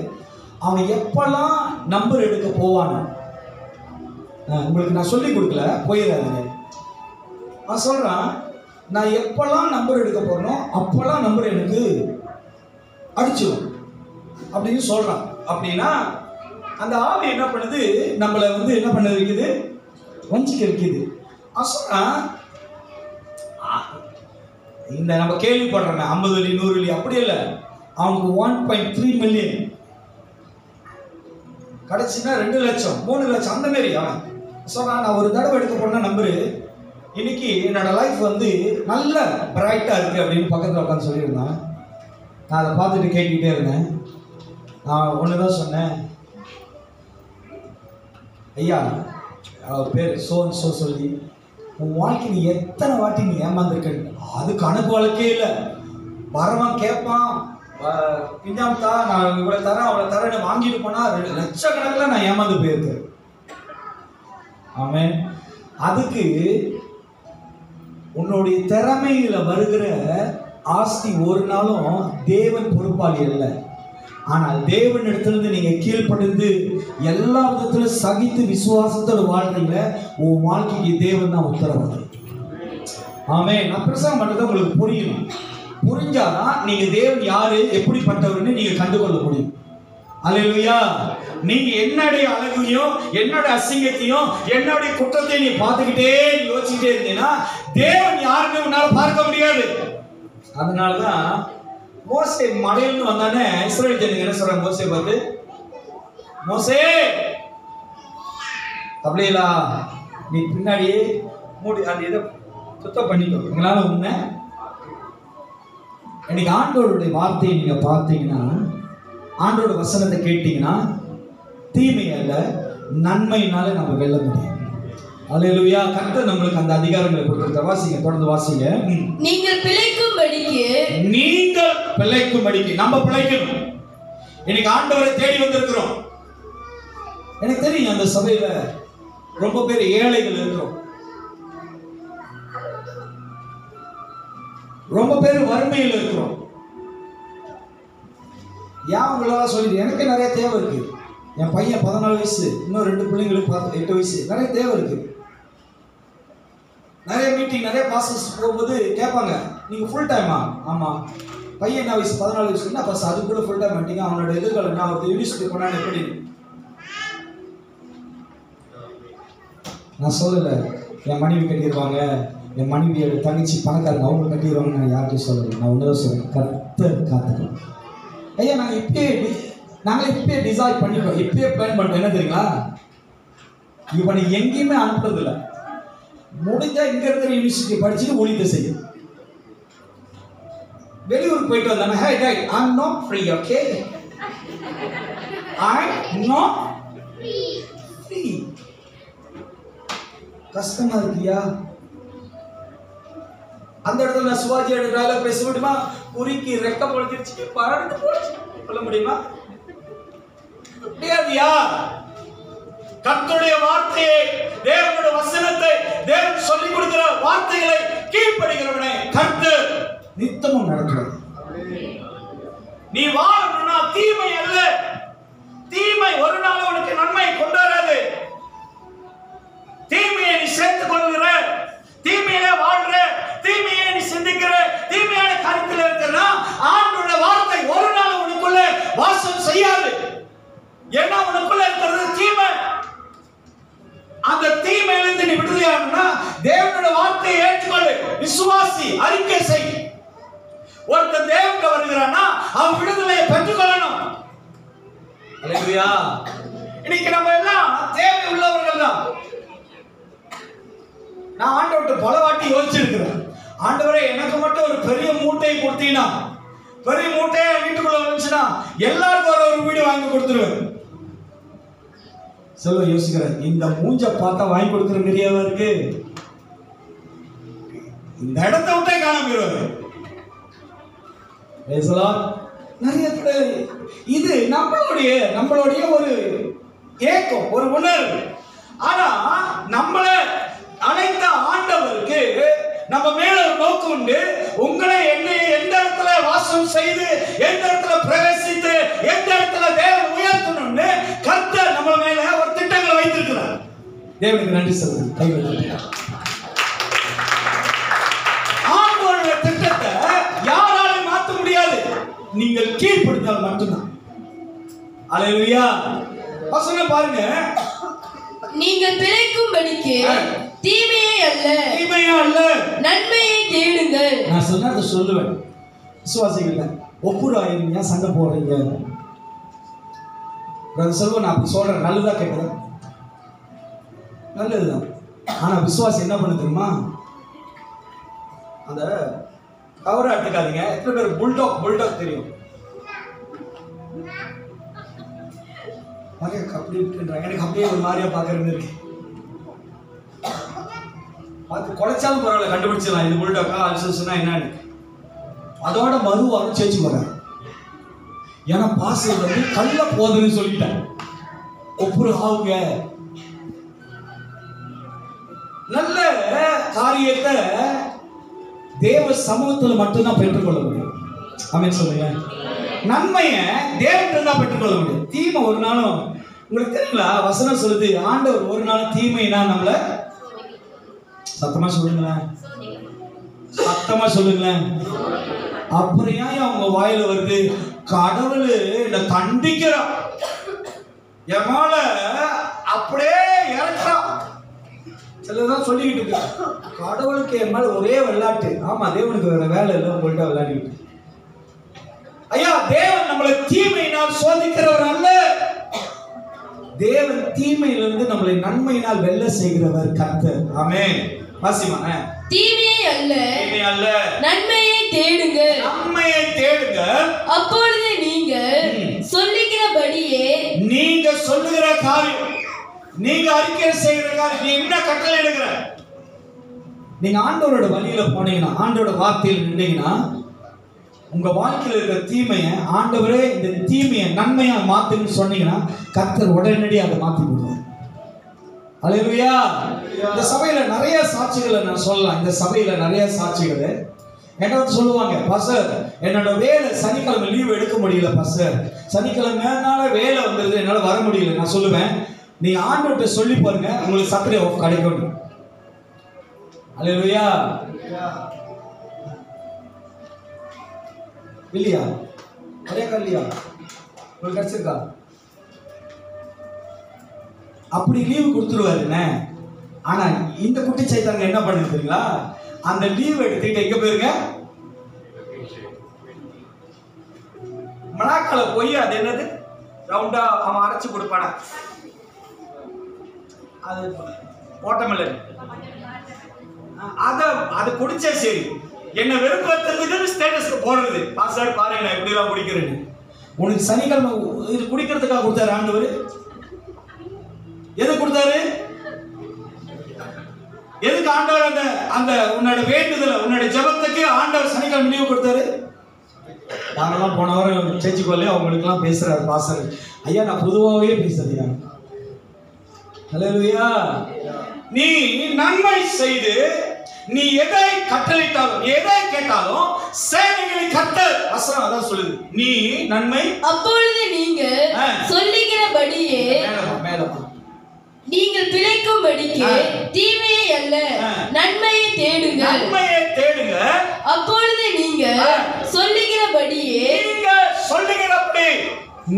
அவன் எப்பெல்லாம் நம்பர் எடுக்க போவானோ, உங்களுக்கு நான் சொல்லி கொடுக்கல, போயிடாதுங்க. அவன் சொல்கிறான், நான் எப்பெல்லாம் நம்பர் எடுக்க போகிறனோ அப்போல்லாம் நம்பர் எனக்கு அடிச்சிடும் அப்படின்னு சொல்கிறான். அப்படின்னா அந்த ஆவி என்ன பண்ணுது, நம்மளை வந்து என்ன பண்ண வைக்குது, வஞ்சிக்க வைக்குது. அவன் சொல்கிறான், இந்த நம்ம கேள்விப்படுறோம் 50 வெள்ளி 100 வெள்ளி அப்படி இல்லை, அவனுக்கு 1.3 மில்லியன் கிடைச்சுன்னா 2 லட்சம் 3 லட்சம் அந்த மாரி. அவன் சொல்றான், நான் ஒரு தடவை எடுக்க போன நம்பரு இன்னைக்கு என்னோட லைஃப் வந்து நல்ல பிரைட்டா இருக்கு அப்படின்னு பக்கத்தில் உட்காந்து சொல்லியிருந்தான். நான் அதை பார்த்துட்டு கேட்டுக்கிட்டே இருந்தேன். நான் ஒண்ணுதான் சொன்னேன், ஐயா அவர் பேர் சோ சொல்லி, உன் வாழ்க்கை நீ எத்தனை வாட்டி நீ ஏமாந்துருக்க, அது கணக்கு வழக்கே இல்லை. வரவன் கேட்பான், பிஞ்சாம்தா நான் இவ்வளோ தரேன் அவ்வளோ தரேன்னு வாங்கிட்டு போனா 2 லட்சக்கணக்கில் நான் ஏமாந்து போயிருக்கேன். ஆமென். அதுக்கு உன்னுடைய திறமையில வருகிற ஆஸ்தி ஒரு நாளும் தேவன் பொறுப்பாளி அல்ல. ஆனால் தேவன் இடத்திலிருந்து நீங்க கீழ்ப்படிந்து எல்லா விதத்திலும் சகித்து விசுவாசத்தோட வாழ்றீங்க, உன் வாழ்க்கைக்கு தேவன் தான் உத்தரவாதி. ஆமென். நான் பிரசங்கம் பண்ணது உங்களுக்கு புரியணும். புரிஞ்சாதான் நீங்க தேவன் யாரு எப்படிப்பட்டவர்னு நீங்க கண்டுகொள்ள முடியும். அல்லேலூயா. நீங்க என்னுடைய அழகையும் என்னுடைய அசிங்கத்தையும் என்னுடைய குற்றத்தையும் நீ பார்த்துக்கிட்டே யோசிச்சுட்டே இருந்தீங்கன்னா தேவன் யாருன்னு உன்னால பார்க்க முடியாது. அதனாலதான் மோசே மலையிலிருந்து வந்தானே இஸ்ரவேல் ஜனங்க என்ன சொல்றாங்க, மோசே பார்த்து, மோசே அப்படியா நீ பின்னாடியே மூடி அந்த இதை சுத்தம் பண்ணிக்கோ, எங்களால உண்மை. இன்னைக்கு ஆண்டவருடைய வார்த்தையை நீங்க பார்த்தீங்கன்னா, ஆண்டோட வசனத்தை கேட்டீங்கன்னா, தீமை அல்ல நன்மையினால நம்ம வெல்ல முடியும். அல்லேலூயா. கர்த்தர் நம்மளுக்கு அந்த அதிகாரங்களை கொடுத்திருக்கார். வாசிங்க, தொடர்ந்து வாசிங்க. நீங்கள் பிழைக்கும்படிக்கு நம்ம பிழைக்கணும். இன்னைக்கு ஆண்டவரை தேடி வந்திருக்கிறோம். எனக்கு தெரியும் அந்த சபையில ரொம்ப பேர் ஏழைகள் இருக்கிறோம், ரொம்ப பேர் வறுமையில் இருக்கிறோம். ஏன் உங்களால சொல்லிடு, எனக்கு நிறைய தேவை இருக்கு. என் பையன் 14 வயசு, இன்னும் 2 பிள்ளைங்களுக்கு 8 வயசு, நிறைய தேவை இருக்கு. நிறைய மீட்டிங் நிறைய பாஸ்டர்ஸ் போகும்போது கேட்பாங்க, நீங்க ஃபுல் டைமா? ஆமா. பையன் என்ன வயசு? 14 வயசு. என்ன பாஸ் அதுக்குள்ள ஃபுல் டைம் பண்ணிட்டீங்க, அவனோட எதிர்காலம் நான் ஒரு யூனிவர்சிட்டி போனான்னு எப்படி? நான் சொல்லலை என் மனைவி கட்டிடுவாங்க, என் மனைவியோட தங்கச்சி பணக்காரங்க அவங்க கட்டிடுவாங்க, நான் யார்கிட்டையும் சொல்லலை. நான் ஒன்றுதான் சொல்றேன், கர்த்தர் காத்துக்கணும். ஐயா நாங்களே இப்பயே டிசைட் பண்ணிட்டோம், இப்பயே பிளான் பண்ணிட்டோம். என்ன தெரியுங்களா, இவனை எங்கேயுமே அனுப்புறதில்லை. முடிஞ்சா இங்க இருக்கிற யூனிவர்சிட்டி படிச்சுட்டு ஊழியத்தை செய்யும். வெளியூருக்கு போயிட்டு வந்தானே, hey dad I am not free, okay I not free. கஷ்டமா இருக்கியா? அந்த இடத்துல நான் சிவாஜி டயலாக் பேச முடியுமா? குறிக்கி ரெக்க பொழுதிருச்சு பறந்து போச்சு சொல்ல முடியுமா? முடியாதியா? கர்த்தருடைய வார்த்தையை, தேவனுடைய வசனத்தை, தேவன் சொல்லிக் கொடுக்கிற வார்த்தைகளை கீழ்ப்படிகிறவனே கர்த்தர் நித்தமும் நடத்துவார். நீ வாழணும்னா தீமை அல்ல, தீமை ஒரு நாள் உனக்கு நன்மை கொண்டாடாது. தீமையை நீ சேர்த்துக் கொள்கிற, தீமையில வாழ்ற, தீமையை நீ சிந்திக்கிற, தீமையான கருத்தில் இருக்கிறனா ஆண்டவருடைய வார்த்தை ஒரு நாள் உனக்குள்ள வாசம் செய்யாது. ஏன்னா உனக்குள்ள இருக்கிறது தீமை. அந்த தீமையிலிருந்து நீ விடுதலையாகணும்னா தேவனுடைய வார்த்தையை ஏற்றுக்கொள்ளு, விசுவாசி, அறிக்கை செய். ஒருத்தன் தேவனுக்கு வருகிறானா அவன் விடுதலையை பெற்றுக்கொள்ளணும். அல்லேலூயா. இன்னைக்கு நம்ம எல்லாம் தேவை உள்ளவர்கள் தான். நான் ஆண்டவர்கிட்ட பல வாட்டி யோசிச்சிருக்கிறேன், ஆண்டவரே எனக்கு மட்டும் ஒரு பெரிய மூட்டையை கொடுத்தீங்கன்னா, பெரிய மூட்டையை வீட்டுக்குள்ள வந்துச்சுன்னா எல்லாருக்கும் ஒரு வீடு வாங்கி கொடுத்துருவேன். சொல்ல யோசிக்கிறேன், இந்த மூஞ்ச பார்த்தா வாங்கி கொடுக்குற நிறையவா இருக்கு, இந்த இடத்தை விட்டே காணாம போயிருவாரு. நிறைய பேர் இது நம்மளுடைய ஒரு ஏக்கம், ஒரு உணர்வு. ஆனா நம்மளை அழைத்த ஆண்டவருக்கு நம்ம மேல ஒரு நோக்கம் உண்டு. உங்களை என்ன வாசம் செய்து எந்த இடத்துல பிரவேசித்து எந்த இடத்துல தேவன் உயர்த்தணும்னு கர்த்தர் நம்ம மேல ஒரு திட்டங்களை வைத்திருக்கிறார். தேவனுக்கு நன்றி சொல்லுங்க. கைவிடுங்க. ஆண்டவருடைய திட்டத்தை யாராலும் மாற்ற முடியாது, நீங்கள் கீழ்ப்படிந்தால் மட்டும்தான். அல்லேலூயா. வசனம் பாருங்க. நீங்கள் பிழைக்கும்படிக்கு தீமையை அல்ல நன்மையை தேடுங்கள். நான் சொன்னதை சொல்லுவேன். விசுவாசிகள் ஒப்புராயிருங்க, சண்டை போடுறீங்க. சொல்லுவேன், நான் அப்படி சொல்றேன். நல்லதா கேட்குறேன், நல்லதுதான். ஆனா விசுவாசி என்ன பண்ண தெரியுமா? அந்த கவரை எடுத்துக்காதீங்க. எத்தனை பேர் புல்டாக் தெரியும்? அப்படி இருக்குன்றாங்க. எனக்கு அப்படியே ஒரு மாதிரியா பாக்குறது இருக்கு. பார்த்து குறைச்சாலும் பரவாயில்ல, கண்டுபிடிச்சிடலாம் இது புல்டாக்கா அல்சஸ்னா என்னன்னு. அதோட மறுவாரம் சேர்ச்சி போறாங்க. ஏன்னா பாஸ்டர் வந்து கல்ல போதுன்னு சொல்லிட்டேன். ஒப்புரு ஆகுங்க. நல்ல காரியத்தை தேவ சமூகத்தில் மட்டும்தான் பெற்றுக்கொள்ள முடியும். ஆமென் சொல்லுங்க. நன்மையை தேவன் தான் பெற்றுக்கொள்ள முடியும். தீமை ஒரு நாளும் உங்களுக்கு தெரியல. வசனம் சொல்லுது, ஆண்டவர் ஒரு நாள் தீமைனா நம்மள சத்தமா சொல்லுங்களேன், சத்தமா சொல்லுங்களேன். அப்புறம் ஏன் அவங்க வாயில வருது? கடவுள் என்ன கண்டிக்கிறான், என் மேல அப்படியே இறக்குறான். சிலதான் சொல்லிக்கிட்டு இருக்கு, கடவுளுக்கு என் மேல ஒரே விளையாட்டு. ஆமா, தேவனுக்கு வேற வேலை இல்லை, உங்கள்கிட்ட விளையாடிக்கிட்டு. ஐயா, தேவன் நம்மளை தீமையினால் சோதிக்கிறவர் அல்ல. தேவன் தீமையிலிருந்து நம்மளை நன்மையினால் வெல்ல செய்கிறவர் கர்த்தர். ஆமென். வாசிமா. தீமையை அல்ல நன்மையை தேடுங்க, நன்மையை தேடுங்க. அப்பொழுது நீங்க சொல்லுகிறபடியே, நீங்க சொல்லுகிற காரியம், நீங்க அறிக்கை செய்கிற காரியம், நீ என்ன கட்டளை எடுக்கிற, நீங்க ஆண்டவரோட வழியில போனீங்கன்னா, ஆண்டவரோட வார்த்தையில் நின்றீங்கன்னா, உங்க வாழ்க்கையில் இருக்கிற தீமையை ஆண்டவரே இந்த தீமையை நன்மையா மாத்துன்னு சொன்னீங்கன்னா கர்த்தர் உடனடியாக அதை மாத்தி விடுவார். அல்லேலூயா. இந்த சபையில நிறைய சாட்சிகளை நான் சொல்லலாம். இந்த சபையில நிறைய சாட்சிகள் என்ன சொல்லுவாங்க, பாஸ்டர் என்னோட வேலை சனிக்கிழமை லீவ் எடுக்க முடியல பாஸ்டர், சனிக்கிழமைனால வேலை வந்துருது, என்னால வர முடியல. நான் சொல்லுவேன், நீ ஆண்டவர்கிட்ட சொல்லி பாருங்க, உங்களுக்கு சாட்டர்டே ஆஃப் கிடைக்கும். அல்லேலூயா. இல்லையா? கிடைக்கா இல்லையா? உங்களுக்கு கிடைச்சிருக்கா? அப்படி லீவு கொடுத்துருவாருண்ணே. ஆனா இந்த குட்டி சைத்தாங்க என்ன பண்ணுது தெரியுங்களா? அந்த லீவ் எடுத்துக்கிட்டு எங்க போயிருங்க, மலாக்கால போய் அது என்னது ரவுண்டா அவன் அரைச்சு கொடுப்பான, அது ஓட்டமில்லை, அதை குடிச்சா சரி, என்ன வெறுப்பேற்றுறதுக்கு ஸ்டேட்டஸ்க்கு போடுறது. பாஸ்டர் பாருங்க நான் எப்படி எல்லாம் குடிக்கிறேன்னு. உனக்கு சனிக்கிழமை இது குடிக்கிறதுக்காக கொடுத்தாரு ஆண்டவர். எது கொடுத்தாரு? எதுக்கு ஆண்டவர் அந்த அந்த உன்னோட வேண்டுதல, உன்னோட ஜெபத்துக்கு ஆண்டவர் சனிக்கிழமை லீவு கொடுத்தாரு? நாங்கெல்லாம் போன வாரம் சேர்ச்சுக்கு வரல, அவங்களுக்கு எல்லாம் பேசுறாரு பாஸ்டர். ஐயா நான் பொதுவாகவே பேசுறியா? அல்லேலூயா. நீ நன்மை செய்து நீ எதை கட்டளையிட்டாலும் எதை கேட்டாலும் சேனைகளை கர்த்தர் வசனம் அதான் சொல்லுது, நீ நன்மை. அப்பொழுது நீங்க சொல்லுகிறபடியே, நீங்கள் பிழைக்கும்படிக்கு தீமையை அல்ல நன்மையை தேடுங்க, நன்மையை தேடுங்க. அப்பொழுது நீங்க சொல்லுகிறபடியே, நீங்க சொல்லுகிறபடி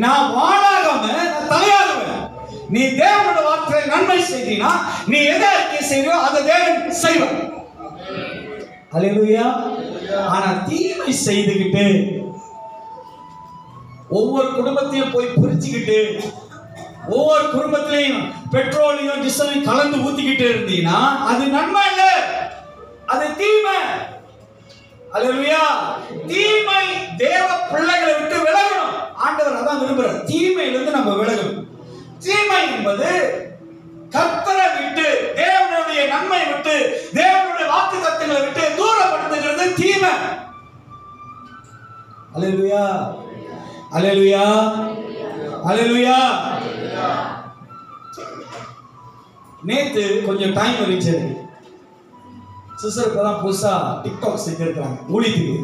நான் வாழாகாம நான் தலையாகுவேன். நீ தேவனோட வார்த்தையை நன்மை செய்தீனா, நீ எதை அறிக்கை செய்யறியோ அதை தேவன் செய்வார். அல்லேலூயா. ஆனா தீமை செய்துகிட்டு ஒவ்வொரு குடும்பத்தையும் போய் பிரிச்சுக்கிட்டு ஒவ்வொரு குடும்பத்திலையும் பெட்ரோலையும் டீசலையும் கலந்து ஊத்திக்கிட்டு இருந்தீங்கன்னா அது நன்மை இல்ல, அது தீமை. அல்லேலூயா. தீமை தேவ பிள்ளைகளை விட்டு விலகணும். ஆண்டவர் அதான் விரும்புறார், தீமையிலிருந்து நம்ம விலகணும். தீமை என்பது கர்த்தரை விட்டு, தேவனுடைய நன்மை விட்டு, தேவனுடைய வாக்குத்தத்தங்களை விட்டு தூரப்படுத்துகிறது தீமை. அல்லேலூயா. அல்லேலூயா. அல்லேலூயா. நேத்து கொஞ்சம் டைம் இருந்துச்சு. சிஸ்டர் இப்பதான் புதுசா டிக்டாக் செஞ்சிருக்காங்க ஊழியத்துக்கு.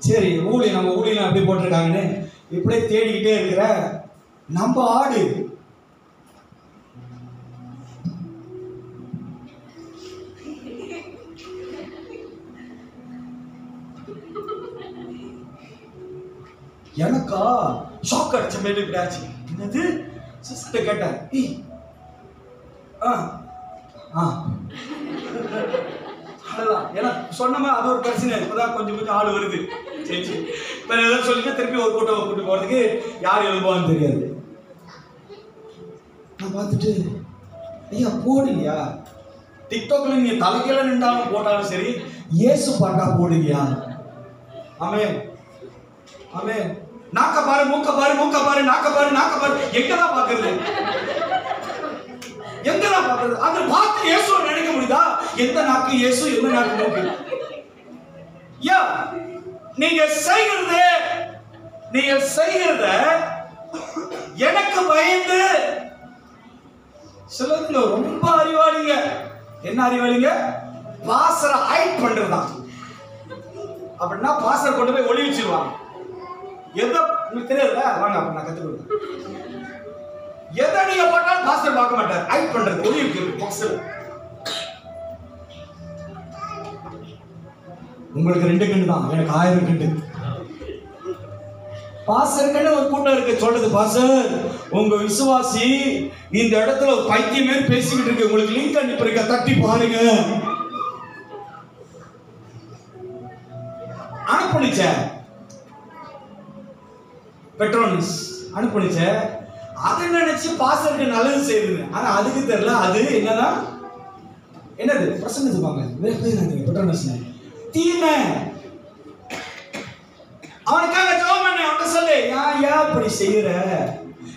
சரி நம்ம ஊழியம் அப்படி போட்டிருக்காங்கன்னு இப்படியே தேடிக்கிட்டே இருக்கிற நம்ம ஆடு எனக்கா ஷாக் அடிச்ச மாதிரி இப்படியாச்சு. என்னது சிஸ்டர் கேட்டேன், ஏன்னா சொன்னமா அது ஒரு பிரச்சனை. இப்பதான் கொஞ்சம் ஆள் வருது. சரி சரி இப்ப ஏதாவது சொல்லிட்டு திருப்பி ஒரு கூட்டு போறதுக்கு யார் எழுதுவான்னு தெரியாது. நான் பார்த்துட்டு ஐயா போடுங்கயா, டிக்டாக்ல நீங்க தலைக்கீழ நின்றாலும் போட்டாலும் சரி, இயேசு பாட்டா போடுங்கயா. ஆமே ஆமே. நாக்க பாரு, மூக்க பாரு, மூக்க பாரு, நாக்க பாரு, நாக்க பாரு. எங்கதான் பாக்குறது, எங்கதான் பாக்குறது? அதை பார்த்து இயேசுவை நினைக்க முடியுதா? எந்த நாக்கு இயேசு, எந்த நாக்கு மூக்கு? யா நீங்க செய்கிறத எனக்கு பயந்து சிலருங்க ரொம்ப அறிவாளிங்க. என்ன அறிவாளிங்க? பாசரை ஹைட் பண்றதுதான். அப்படின்னா பாசரை கொண்டு போய் ஒளி வச்சிருவாங்க. எதை உங்களுக்கு தெரியாதுல்ல, வாங்க அப்ப நான் கத்து கொடுங்க. எதை நீங்க போட்டாலும் பாஸ்டர் பார்க்க மாட்டார். ஹைட் பண்றது, ஒளி வைக்கிறது பாக்ஸ்ல. உங்களுக்கு 2 கண்ணு தான், எனக்கு 1000 கண்ணு. பாஸ்டர் கண்ணு ஒரு கூட்டம் இருக்கு சொல்றது, பாஸ்டர் உங்க விசுவாசி இந்த இடத்துல ஒரு பைத்தியம் மாதிரி பேசிக்கிட்டு இருக்கு, உங்களுக்கு லிங்க் அனுப்பிருக்க, தட்டி பாருங்க. அனுப்பிச்ச பெட்ரோனிஸ் அனுப்பிச்ச, அதை நினைச்சு பாஸ்டருக்கு நல்லது செய்யுது. ஆனா அதுக்கு தெரியல அது என்னதான், என்னது பிரசன்ன சொல்லுவாங்க பெட்ரோனிஸ் தீமை. அவனுக்காக ஜெபம் பண்ண, அவன்கிட்ட சொல்லு, ஏன் அப்படி செய்யற,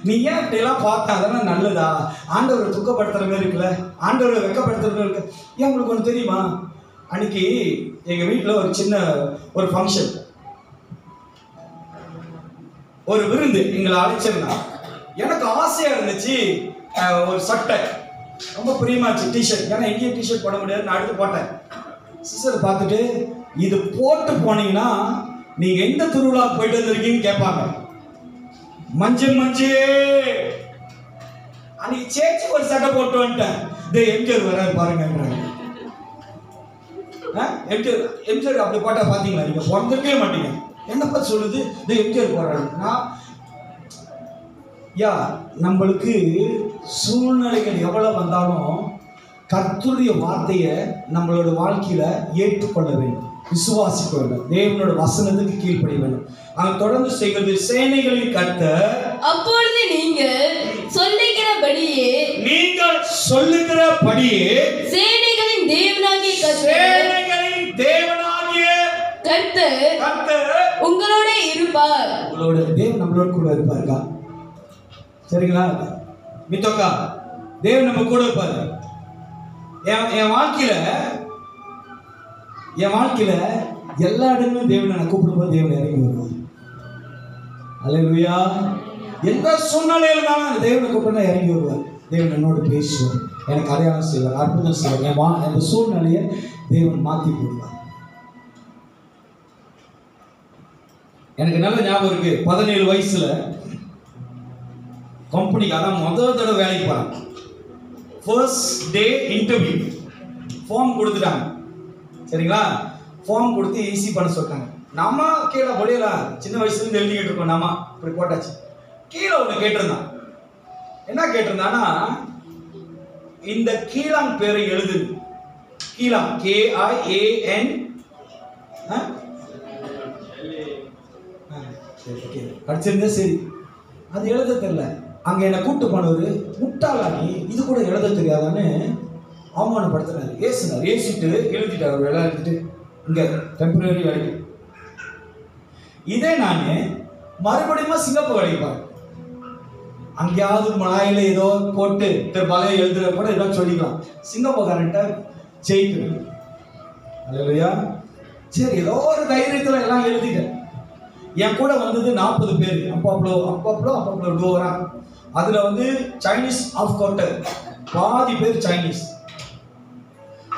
நீ ஏன் இப்படி எல்லாம் பார்த்தா அதெல்லாம் நல்லதா? ஆண்டவரை துக்கப்படுத்துற மாதிரி இருக்குல்ல, ஆண்டவரை வெக்கப்படுத்துற மாதிரி இருக்கு. ஏன் உங்களுக்கு ஒன்று தெரியுமா? அன்னைக்கு எங்க வீட்டில் ஒரு சின்ன ஒரு ஃபங்க்ஷன், ஒரு விருந்து எங்களை அழைச்சிருந்தான். எனக்கு ஆசையா இருந்துச்சு ஒரு சட்டை, ரொம்ப பிரியமாச்சு டிஷர்ட். ஏன்னா எங்கேயும் டிஷர்ட் போட முடியாது, நான் எடுத்து போட்டேன். சிஸ்டர் பார்த்துட்டு, இது போட்டு போனீங்கன்னா நீங்க எந்த திருவிழா போயிட்டு வந்திருக்கீங்கன்னு கேட்பாங்க. மஞ்சள் அன்னைக்கு சேர்ச்சி ஒரு சட்டை போட்டு வந்துட்டேன். எம்ஜிஆர் வர பாருங்க, எம்ஜிஆர் அப்படி போட்டா பாத்தீங்களா? நீங்க பிறந்திருக்கவே மாட்டீங்க. என்னப்பா சொல்லுது, எம்ஜிஆர் போடுறாங்க. நம்மளுக்கு சூழ்நிலைகள் எவ்வளவு வந்தாலும் கர்த்தருடைய வார்த்தையை நம்மளோட வாழ்க்கையில ஏற்றுக்கொள்ள வேண்டும், விசுவாசிக்க வேண்டும், தேவனோட வசனத்துக்கு கீழ்ப்படிய வேண்டும். அங்க தொடர்ந்து செய்கிறது, சேனைகளின் கர்த்தர் அப்பொழுது நீங்கள் சொல்லுகிறபடியே சேனைகளின் தேவனாகிய கர்த்தர் உங்களோட இருப்பார். உங்களோட தேவன் நம்மளோட கூட இருப்பாருக்கா? சரிங்களா? மித்தோக்கா தேவன் நம்ம கூட இருப்பாரு. என் வாழ்க்கையில எல்லா இடங்களும் தேவனை நான் கூப்பிடும்போது தேவனை இறங்கி வருவார். அல்லேலூயா. எந்த சூழ்நிலையில இருந்தாலும் தேவனை கூப்பிட்டா இறங்கி வருவார். தேவன் என்னோடு பேசுவார், எனக்கு அடையாளம் செய்வார், அற்புதம் செய்வார். என் சூழ்நிலையை தேவன் மாற்றி போடுவார். எனக்கு நல்ல ஞாபகம் இருக்கு, 17 வயசுல கம்பெனிக்கு, அதான் முதல் தடவை வேலைக்கு போறேன். ஃபர்ஸ்ட் டே இன்டர்வியூ ஃபார்ம் கொடுத்துட்டாங்க. சரிங்களா? ஃபார்ம் கொடுத்து ஈஸி பண்ண சொல்லிட்டாங்க. நம்ம கீழே பொடியல சின்ன வயசுல இருந்து எழுதிக்கிட்டு இருக்கோம். நாம இப்படி போட்டாச்சு. கீழே ஒன்று கேட்டிருந்தான். என்ன கேட்டிருந்தானா, இந்த கீழான் பேரை எழுது. கீழான் KIAN படிச்சிருந்தா சரி, அது எழுத தெரியல. அங்க என்ன கூட்டு போனவரு, முட்டாளா நீ, இது கூட எழுத தெரியாதான்னு அவமானப்படுத்தினாரு, ஏசுனார். ஏசிட்டு எழுதிட்டார், வேலை எழுதிட்டு இங்க டெம்பரரி வேலைக்கு. இதே நான் மறுபடியும் சிங்கப்பூர் வேலைப்பார், அங்கேயாவது மலாயில ஏதோ போட்டு பலையை எழுதுற கூட ஏதோ சொல்லிக்கலாம். சிங்கப்பூர்காரன்ட்ட ஜெயிக்கணும். அல்லேலூயா. சரி, ஏதோ ஒரு தைரியத்துல எல்லாம் எழுதிட்டேன். என் கூட வந்தது 40 பேர். அப்பப்போ டோரா. அதுல வந்து சைனீஸ் ஆஃப் கவுண்டர், பாதி பேர் சைனீஸ்.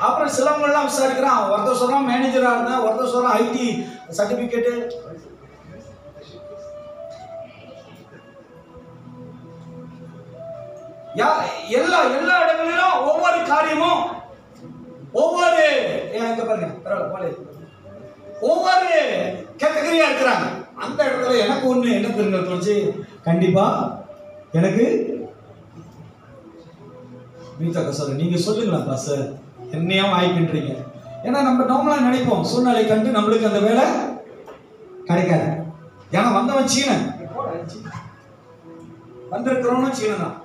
அப்புறம் சிலவங்கெல்லாம் விசாரிக்கிறான். ஒருத்தர் சொல்றான் மேனேஜரா இருந்தேன், ஒருத்தர் சொல்றான் IT சர்டிபிகேட் எல்லா எல்லா இடங்களிலும் ஒவ்வொரு காரியமும் ஒவ்வொரு எங்க பாருங்க ஒவ்வொரு கேட்டகரியா இருக்கிறாங்க. அந்த இடத்துல எனக்கு ஒண்ணு என்ன தெரிஞ்சு தோணுச்சு, கண்டிப்பா எனக்கு மீதாக்கா சார் நீங்க சொல்லுங்களா சார் என்னையா வாய்க்கின்றீங்க. ஏன்னா நம்ம நார்மலா நினைப்போம் சூழ்நிலை கண்டு நம்மளுக்கு அந்த வேலை கிடைக்காது. ஏன்னா வந்தவன் சீனன், வந்திருக்கிறவனும் சீனன் தான்.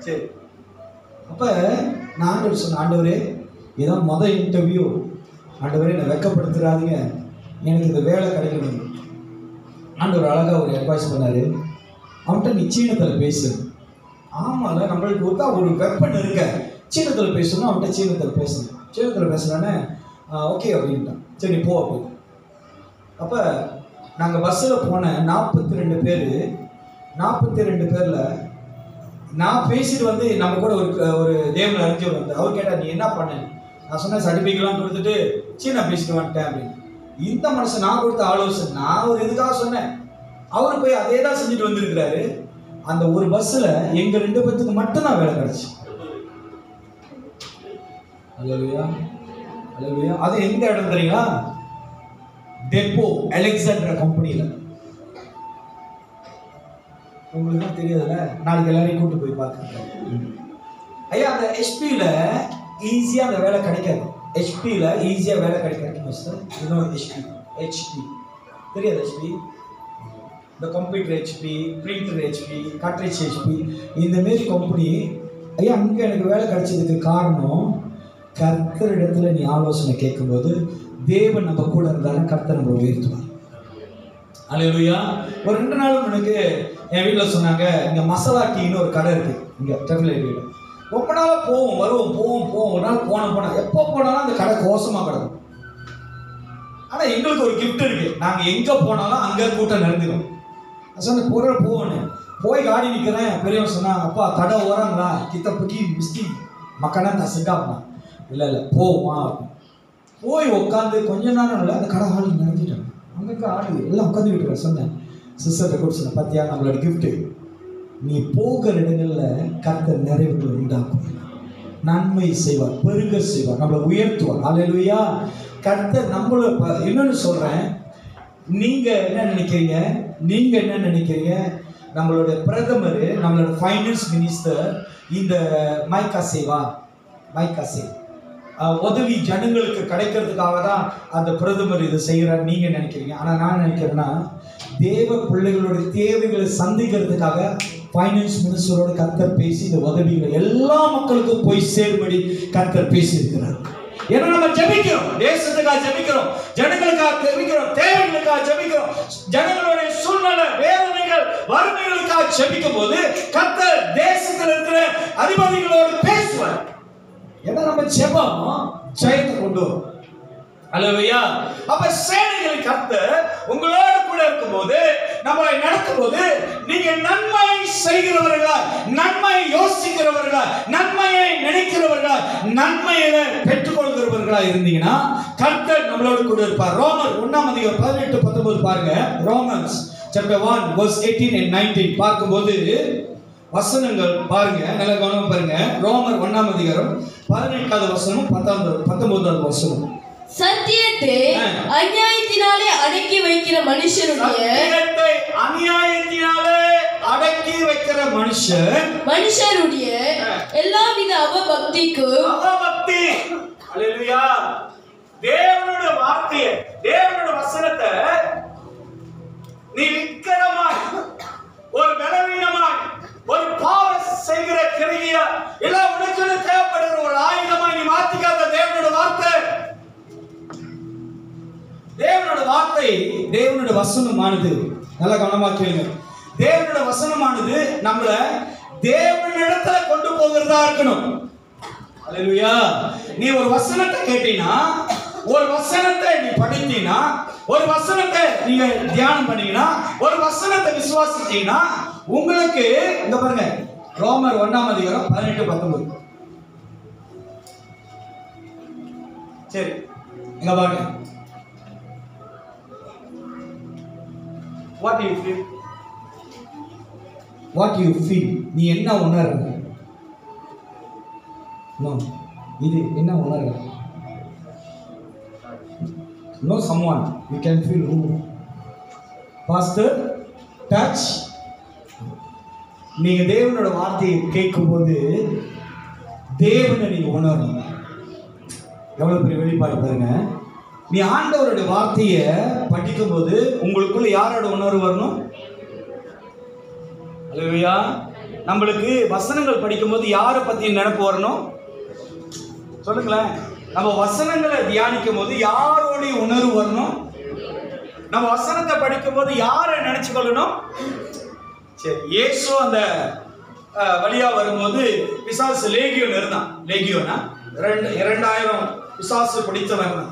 சரி, அப்ப நான் ஆண்டவர் சொன்ன, ஆண்டவரே இதான் முதல் இன்டர்வியூ, ஆண்டவரே என்னை வெக்கப்படுத்துறாதீங்க, எனக்கு இந்த வேலை கிடைக்கணும். ஆண்டவர் அழகா ஒரு அட்வைஸ் பண்ணாரு, அவன்கிட்ட நீ சீனத்தில் பேசு. ஆமால நம்மளுக்கு ஒரு வெப்பன் இருக்க, சீனத்தில் பேசணும். அவன்கிட்ட சீனத்தில் பேசணும். சீனத்தில் பேசுனானே ஓகே அப்படின்ட்டான். சரி போ அப்படின்னு. அப்போ நாங்கள் பஸ்ஸில் போன 42 பேர், 42 பேரில் நான் பேசிட்டு வந்து நம்ம கூட ஒரு தேவன் அறிஞ்சவர் வந்து அவர் கேட்டார் நீ என்ன பண்ண. நான் சொன்னேன் சர்டிஃபிகேட்லாம் கொடுத்துட்டு சீனா பேசிட்டு வந்துட்டேன் அப்படின்னு. இந்த மனுஷன் நான் கொடுத்த ஆலோசனை நான் ஒரு இதுக்காக சொன்னேன், அவரு போய் அதே தான் செஞ்சுட்டு வந்திருக்கிறாரு. அந்த ஒரு பஸ்ஸில் எங்க 2 பேத்துக்கு மட்டும்தான் வேலை கிடைச்சு. அல்லேலூயா அல்லேலூயா. அது எந்த இடம் தெரியுங்களா? டெப்போ அலெக்சாண்டர் கம்பெனியில். உங்களுக்கு தெரியாதுல்ல, நாளைக்கு எல்லாரையும் கூட்டு போய் பார்க்க. ஐயா அந்த ஹெச்பியில் ஈஸியாக அந்த வேலை கிடைக்காது. ஹெச்பியில் ஈஸியாக வேலை கிடைக்காது மிஸ்டர். இன்னும் ஹெச்பி தெரியாது. ஹெச்பி இந்த computer HP, printer HP, Godrej HP, இந்தமாரி கம்பெனி. ஐயா அங்கே எனக்கு வேலை கிடைச்சதுக்கு காரணம், கர்த்தரிடத்துல நீ ஆலோசனை கேட்கும்போது தேவன் நம்ம கூட இருந்தாலும் கர்த்தர் நம்ம உயர்த்துவார். அல்லேலூயா. ஒரு 2 நாளும் எனக்கு என் வீட்டில் சொன்னாங்க, இங்கே மசாலா டீன்னு ஒரு கடை இருக்குது இங்கே டெஃபிலேட்டியில். ரொம்ப நாளாக போவோம் போவோம். ஒரு நாள் போனோம் எப்போ போனாலும் அந்த கடை கோசமாக கிடக்கும். ஆனால் எங்களுக்கு ஒரு கிஃப்ட் இருக்கு, நாங்கள் எங்கே போனாலும் அங்கே கூட்டம் நடந்துடும். நான் சொன்ன பொருள் போகணும். போய் காடி நிற்கிறேன். பெரியவன் சொன்னா, அப்பா கடை ஓராங்களா கித்த புக்கி மிஸ்டி மக்கனா நான் சிக்காப்பா. இல்லை போவா. போய் உட்காந்து கொஞ்ச நேரம் இல்லை அந்த கடை ஆளு நடந்துட்டாங்க. அங்கே ஆளு எல்லாம் உட்காந்துக்கிட்டு இருக்கேன். சொன்னேன் சிஸ்டர்கிட்ட கூட சொன்னேன், பார்த்தியா நம்மளோட கிஃப்ட்டு, நீ போகிற இடங்களில் கர்த்தர் நிறைவுகள் உண்டாக்கும், நன்மை செய்வார், பெருக செய்வார், நம்மளை உயர்த்துவார். அல்லேலூயா. கர்த்தர் நம்மள இன்னொன்று சொல்கிறேன், நீங்கள் என்ன நினைக்கிறீங்க, நம்மளோட பிரதமர், நம்மளோட ஃபைனான்ஸ் மினிஸ்டர் இந்த மைக்காசே உதவி ஜனங்களுக்கு கிடைக்கிறதுக்காக தான் அந்த பிரதமர் இதை செய்கிறார் நீங்க நினைக்கிறீங்க. ஆனால் நான் நினைக்கிறேன்னா, தேவ பிள்ளைகளுடைய தேவைகளை சந்திக்கிறதுக்காக ஃபைனான்ஸ் மினிஸ்டரோட கர்த்தர் பேசி இந்த உதவிகளை எல்லா மக்களுக்கும் போய் சேரும்படி கர்த்தர் பேசி இருக்கிறார். ஏன்னா நம்ம ஜெபிக்கிறோம், தேசத்துக்காக ஜெபிக்கிறோம், ஜனங்களுக்காக ஜெபிக்கிறோம், தேவைகளுக்காக ஜெபிக்கிறோம், ஜனங்களுடைய சூழ்நிலை வேதனைகள் வறுமைகளுக்காக ஜெபிக்கும் போது கர்த்தர் தேசத்தில் இருக்கிற அதிபதிகளோடு பேசுவார். ஏன்னா நம்ம ஜெபம் ஜெயத்தை கொண்டு வரும். அல்லேலூயா. அப்ப சேனைகளின் கர்த்தர் உங்களோடு கூட இருக்கும்போது, நம்மளை நடக்கும் போது, நீங்க நன்மை செய்கிறவர்களா, நன்மை யோசிக்கிறவர்களா, நன்மையை நினைக்கிறவர்களா, நன்மையில பெற்றுக்கொள்கிறவர்களா இருந்தீங்கன்னா கர்த்தர் நம்மளோடு கூட இருப்பார். ரோமர் 1:18-19 பாருங்க. ரோமன்ஸ் chapter 1 verse 18 and 19 பார்க்கும்போது வசனங்கள் பாருங்க, நல்ல கவனமா பாருங்க. ரோமர் 1:18 வசனம் 19 வசனம். சத்தியத்தை அநியாயத்தினாலே அடக்கி வைக்கிற மனுஷருடைய எல்லாவித அவபக்தி. அல்லேலூயா. தேவனுடைய வார்த்தையை, தேவனுடைய வசனத்தை நீ விக்கிரமாய், ஒரு பலவீனமாய், ஒரு பாவம் செய்கிற கிரியா எல்லாம் உனக்கு தேவைப்படுகிற ஒரு ஆயுதமாய் நீ மாத்திக்காத. தேவனுடைய வார்த்தை, தேவனுடைய வசனமானது, நல்லா கவனமா கேளுங்க, தேவனுடைய வசனமானது நம்மளை தேவனிடத்துல கொண்டு போகிறதா இருக்கணும். அல்லேலூயா. நீ ஒரு வசனத்தை கேட்டீங்கன்னா, ஒரு வசனத்தை நீ படித்தீங்கன்னா, ஒரு வசனத்தை நீங்க தியானம் பண்ணீங்கன்னா, ஒரு வசனத்தை விசுவாசிச்சீங்கன்னா, உங்களுக்கு இங்க பாருங்க, ரோமர் 1:18-19. சரி, இங்க பாருங்க. What do you feel? What do you feel? நீ என்ன உணர்ற? No. இது என்ன உணர்ற? No someone. You can feel who? Pastor, touch. நீங்க தேவனோட வார்த்தையை கேட்கும்போது தேவனை நீங்க உணரணும். எவ்வளவு பெரிய வெளிப்பாடு பாருங்க. நீ ஆண்டவருடைய வார்த்தையை படிக்கும்போது உங்களுக்குள்ள யாரோட உணர்வு வரணும்? அல்லேலூயா. நம்மளுக்கு வசனங்கள் படிக்கும்போது யாரை பத்தி நினைப்பு வரணும்? சொல்லுங்களேன். நம்ம வசனங்களை தியானிக்கும் போது யாரோடைய உணர்வு வரணும்? நம்ம வசனத்தை படிக்கும் போது யாரை நினைச்சு கொள்ளணும்? சரி, இயேசு அந்த வழியா வரும்போது பிசாசு லேகியோன் இருந்தான். லேகியோனா 2000 பிசாசு பிடித்தவன் தான்.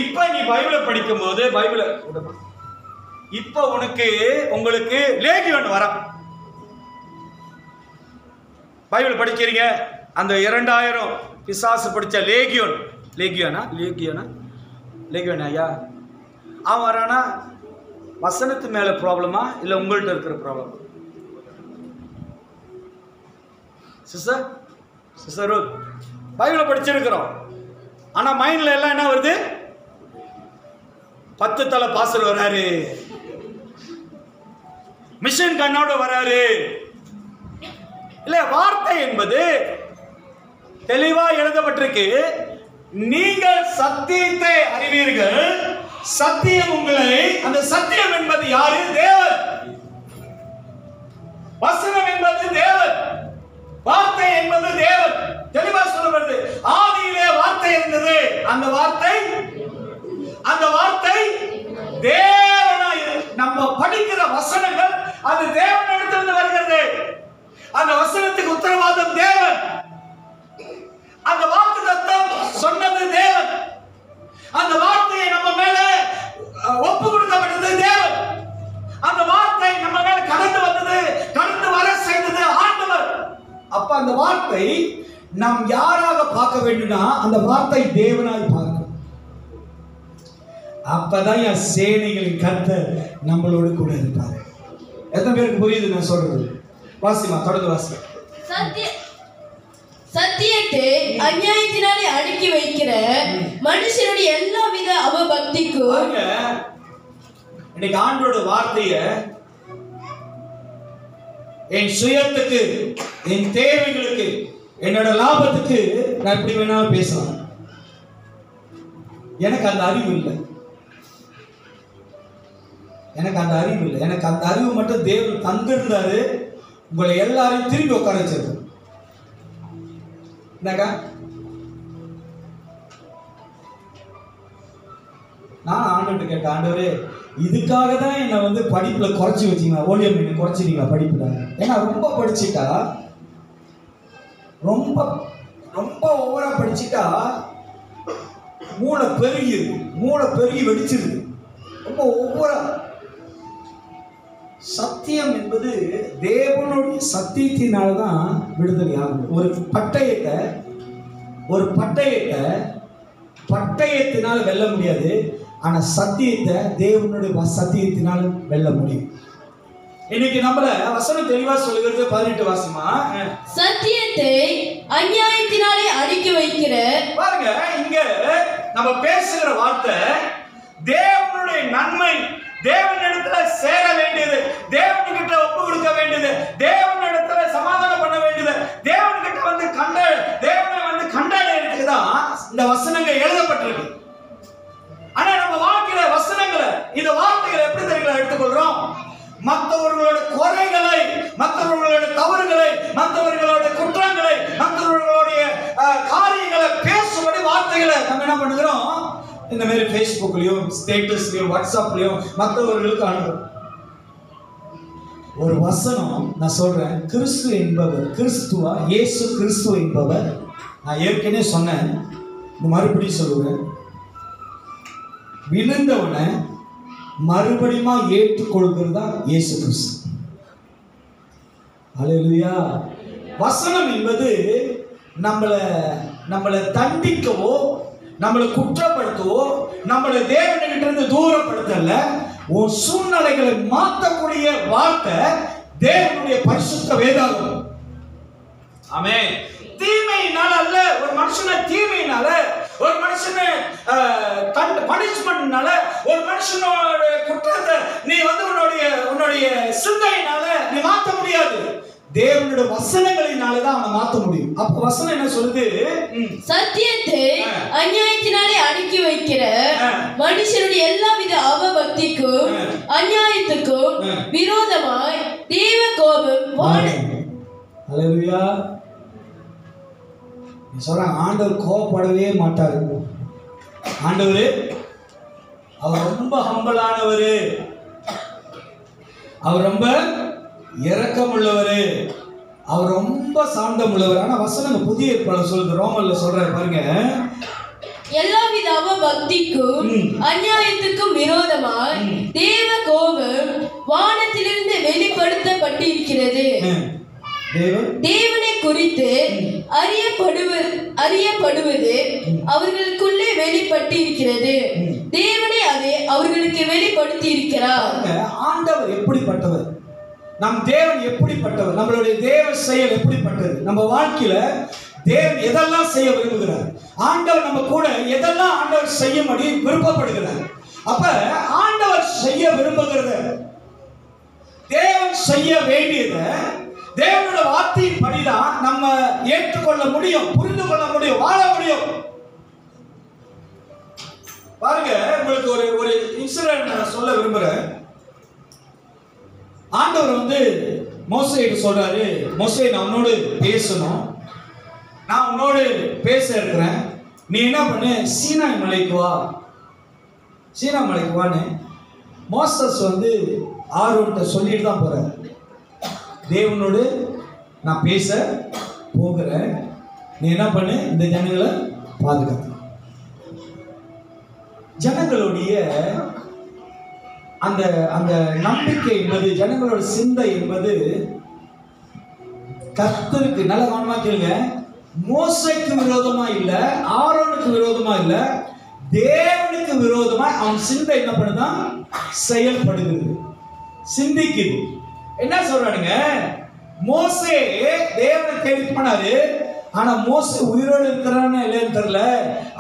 இப்ப நீ பைபிளை படிக்கும் போது பைபிளை இப்ப உங்களுக்கு லேகியோன் வரான். பைபிள் படிக்கிறீங்க, அந்த 2000 பிசாசு படிச்ச லேகியோனா ஐயா அவன் வரானா? வசனத்து மேல ப்ராப்ளமா இல்ல உங்கள்கிட்ட இருக்கிற ப்ராப்ளம்? சிஸ்டர் பைபிளை படிச்சிருக்கிறோம், ஆனா மைண்ட்ல எல்லாம் என்ன வருது? 10 தலை பாஸ்டர் வராரு, மிஷன் கண்ணோட வராரு. இல்ல, வார்த்தை என்பது தெளிவா எழுதப்பட்டிருக்கு. நீங்கள் சத்தியத்தை அறிவீர்கள், சத்தியம் உங்களை, அந்த சத்தியம் என்பது யாரு? தேவன். வசனம் என்பது தேவன், வார்த்தை என்பது தேவன். தெளிவா சொல்லப்படுது. ஆதியிலே வார்த்தை இருந்தது, அந்த வார்த்தை தேவனாய். நம்ம படிக்கிற வசனங்கள் அது தேவனிடத்திலிருந்து வருகிறது. அந்த வசனத்துக்கு உத்தரவாதம் தேவன். அந்த வாக்குத்தத்தம் சொன்னது தேவன். அந்த வார்த்தையை நம்ம மேல ஒப்பு கொடுக்கப்பட்டது தேவன். அந்த வார்த்தை நம்ம மேல கடந்து வர செய்தது ஆண்டவர். அப்ப அந்த வார்த்தை நாம் யாராக பார்க்க வேண்டும்னா அந்த வார்த்தை தேவனாய் பார்க்க. அப்பதான் என் சேனைகளின் கர்த்தர் நம்மளோடு கூட இருப்பார். எத்தனை பேருக்கு புரியுது நான் சொல்றது? வாசிமா, தொடர்ந்து வாசி. சத்தியத்தை அநியாயத்தினாலே அடக்கி வைக்கிற மனுஷனுடைய எல்லா வித அவபக்திக்கும். இன்னைக்கு ஆண்டோட வார்த்தைய என் சுயத்துக்கு, என் தேவைகளுக்கு, என்னோட லாபத்துக்கு நான் எப்படி வேணாலும் பேசலாம். எனக்கு அந்த அறிவு இல்லை. எனக்கு அந்த அறிவு மட்டும் தேவன் தந்திருந்தாரு. உங்களை எல்லாரையும் திரும்பி உட்கார வச்சிருக்க. நான் ஆண்டு கேட்டேன், ஆண்டவரே இதுக்காக தான் என்னை படிப்புல குறைச்சி வச்சீங்களா? ஓலியம் என்ன குறைச்சிட்டீங்களா படிப்புல? ஏன்னா ரொம்ப படிச்சுட்டா, ரொம்ப ஓவரா படிச்சுட்டா மூளை பெருகி வெடிச்சிருது. ரொம்ப ஓவரா. சத்தியம் என்பது தேவனுடைய சத்தியத்தினால்தான் விடுதலை ஆகும். ஒரு பட்டயத்தினால வெல்ல முடியாது, ஆனா சத்தியத்தை தேவனுடைய சத்தியத்தினால் வெல்ல முடியும். இன்னைக்கு நம்மள வசனம் தெளிவா சொல்லுகிறது. 18 வாசிமா. சத்தியத்தை அநியாயத்தினாலே அடக்கி வைக்கிற. பாருங்க, இங்க நம்ம பேசுகிற வார்த்தை தேவனுடைய நன்மை, தேவனிடத்துல சேர வேண்டியது, தேவன்கிட்ட ஒப்பு கொடுக்க வேண்டியது, தேவனிடத்துல சமாதானம் பண்ண வேண்டியது, தேவன்கிட்ட தேவனை கண்டாடுறதுக்கு தான் இந்த வசனங்கள் எழுதப்பட்டிருக்கு. ஆனா நம்ம வாழ்க்கையில வசனங்களை, இந்த வார்த்தைகளை எப்படி தெரியுங்களா எடுத்துக்கொள்றோம்? மற்றவர்களோட குறைகளை, மற்றவர்களோட தவறுகளை, மற்றவர்களோட குற்றங்களை, மற்றவர்களுடைய காரியங்களை பேசும்படி வார்த்தைகளை நம்ம என்ன பண்ணுகிறோம்? இந்த மாதிரி ஃபேஸ்புக்லயும், ஸ்டேட்டஸ்லயும், வாட்ஸ்அப்லயும் மற்றவர்களுக்கு அனுப்பும். ஒரு வசனம் நான் சொல்றேன். கிறிஸ்துவா இயேசு கிறிஸ்து என்பவர். நான் ஏற்கனவே சொன்னேன், மறுபடியும் சொல்லுவேன். விழுந்தவனை மறுபடியும் ஏற்றுக்கொள்கிறதா இயேசு கிறிஸ்து. அல்லேலூயா. வசனம் என்பது நம்மளை தண்டிக்கவோ, நம்மளை குற்றப்படுத்தவோ, நம்மளை தேவனிடமிருந்து தூரப்படுத்தல. உன் சூழ்நிலைகளை மாற்றக்கூடிய வார்த்தை தேவனுடைய பரிசுத்த வேதாகம். ஆமென். தீமையினால அல்ல, ஒரு மனுஷனை தீமையினால, ஒரு மனுஷனை பனிஷ்மெண்ட்னால, ஒரு மனுஷனோட குற்றத்தை நீ உன்னுடைய சிந்தையினால நீ மாற்ற முடியாது. தேவனுடைய வசனங்களினால தான் அவனை மாற்ற முடியும். அப்ப வசனம் என்ன சொல்லுது? சத்தியத்தை அநியாயத்தினாலே அடக்கி வைக்கிற மனுஷனுடைய எல்லாவித அவபக்திக்கும் அநியாயத்துக்கும் விரோதமாய் தேவ கோபம் ஹல்லேலூயா. சொல்றாங்க ஆண்டவர் கோபப்படவே மாட்டாரு. ஆண்டவர் அவர் ரொம்ப ஹம்பலானவர், அவர் ரொம்ப இரக்கம் உள்ளவர், அவர் ரொம்ப சாந்தம் உள்ளவர். ஆனா வசனம் புதிய ஏற்பாடு சொல்லுது, ரோமன்ல சொல்றாரு பாருங்க, எல்லாவித அவபக்திக்கும் அநியாயத்துக்கும் விரோதமாய் தேவ கோபம் வானத்திலிருந்து வெளிப்படுத்தப்பட்டிருக்கிறது. தேவனை குறித்து அறியப்படுவது அவர்களுக்குள்ளே வெளிப்பட்டு இருக்கிறது. தேவனை அதை அவர்களுக்கு வெளிப்படுத்தி இருக்கிறார். ஆண்டவர் எப்படிப்பட்டவர், நம் தேவன் எப்படிப்பட்டவர், நம்மளுடைய தேவ செயல் எப்படிப்பட்டது, நம்ம வாழ்க்கையில தேவன் எதெல்லாம் செய்ய விரும்புகிறார், ஆண்டவர் நம்ம கூட எதெல்லாம் ஆண்டவர் செய்யும்படி விருப்பப்படுகிறார். அப்ப ஆண்டவர் செய்ய விரும்புகிறத, தேவன் செய்ய வேண்டியத தேவனோட வார்த்தையின் படிதான் நம்ம ஏற்றுக்கொள்ள முடியும், புரிந்து கொள்ள முடியும், வாழ முடியும். பாருங்க, உங்களுக்கு ஒரு இன்சிடென்ட் நான் சொல்ல விரும்புறேன். ஆண்டவர் மோசேக்கு சொல்றாரு, மோசே நான் உன்னோடு பேசணும், நான் உன்னோடு பேச இருக்கிறேன், நீ என்ன பண்ணு, சீனாய் மலைக்கு வா, சீனா மலைக்கு வான்னு மோசஸ் ஆரோன்ட்ட சொல்லிட்டு தான் போறாரு. தேவனோடு நான் பேச போகிறேன், நீ என்ன பண்ணு, இந்த ஜனங்களை பாதுகாத்து. ஜனங்களுடைய அந்த அந்த நம்பிக்கை என்பது, ஜனங்களோட சிந்தை என்பது கர்த்தருக்கு, நல்ல கவனமா கேளுங்க, மோசேக்கு விரோதமா இல்ல, ஆரோனுக்கு விரோதமா இல்ல, தேவனுக்கு விரோதமா அவன் சிந்தை என்ன பண்ணுதான், செயல்படுகிறது, சிந்திக்குது. என்ன சொல்றானுங்க, மோசே தேவனை தேடி போனாரு, ஆனா மோசே உயிரோடு இருக்கிறான்னு இல்லைன்னு தெரியல,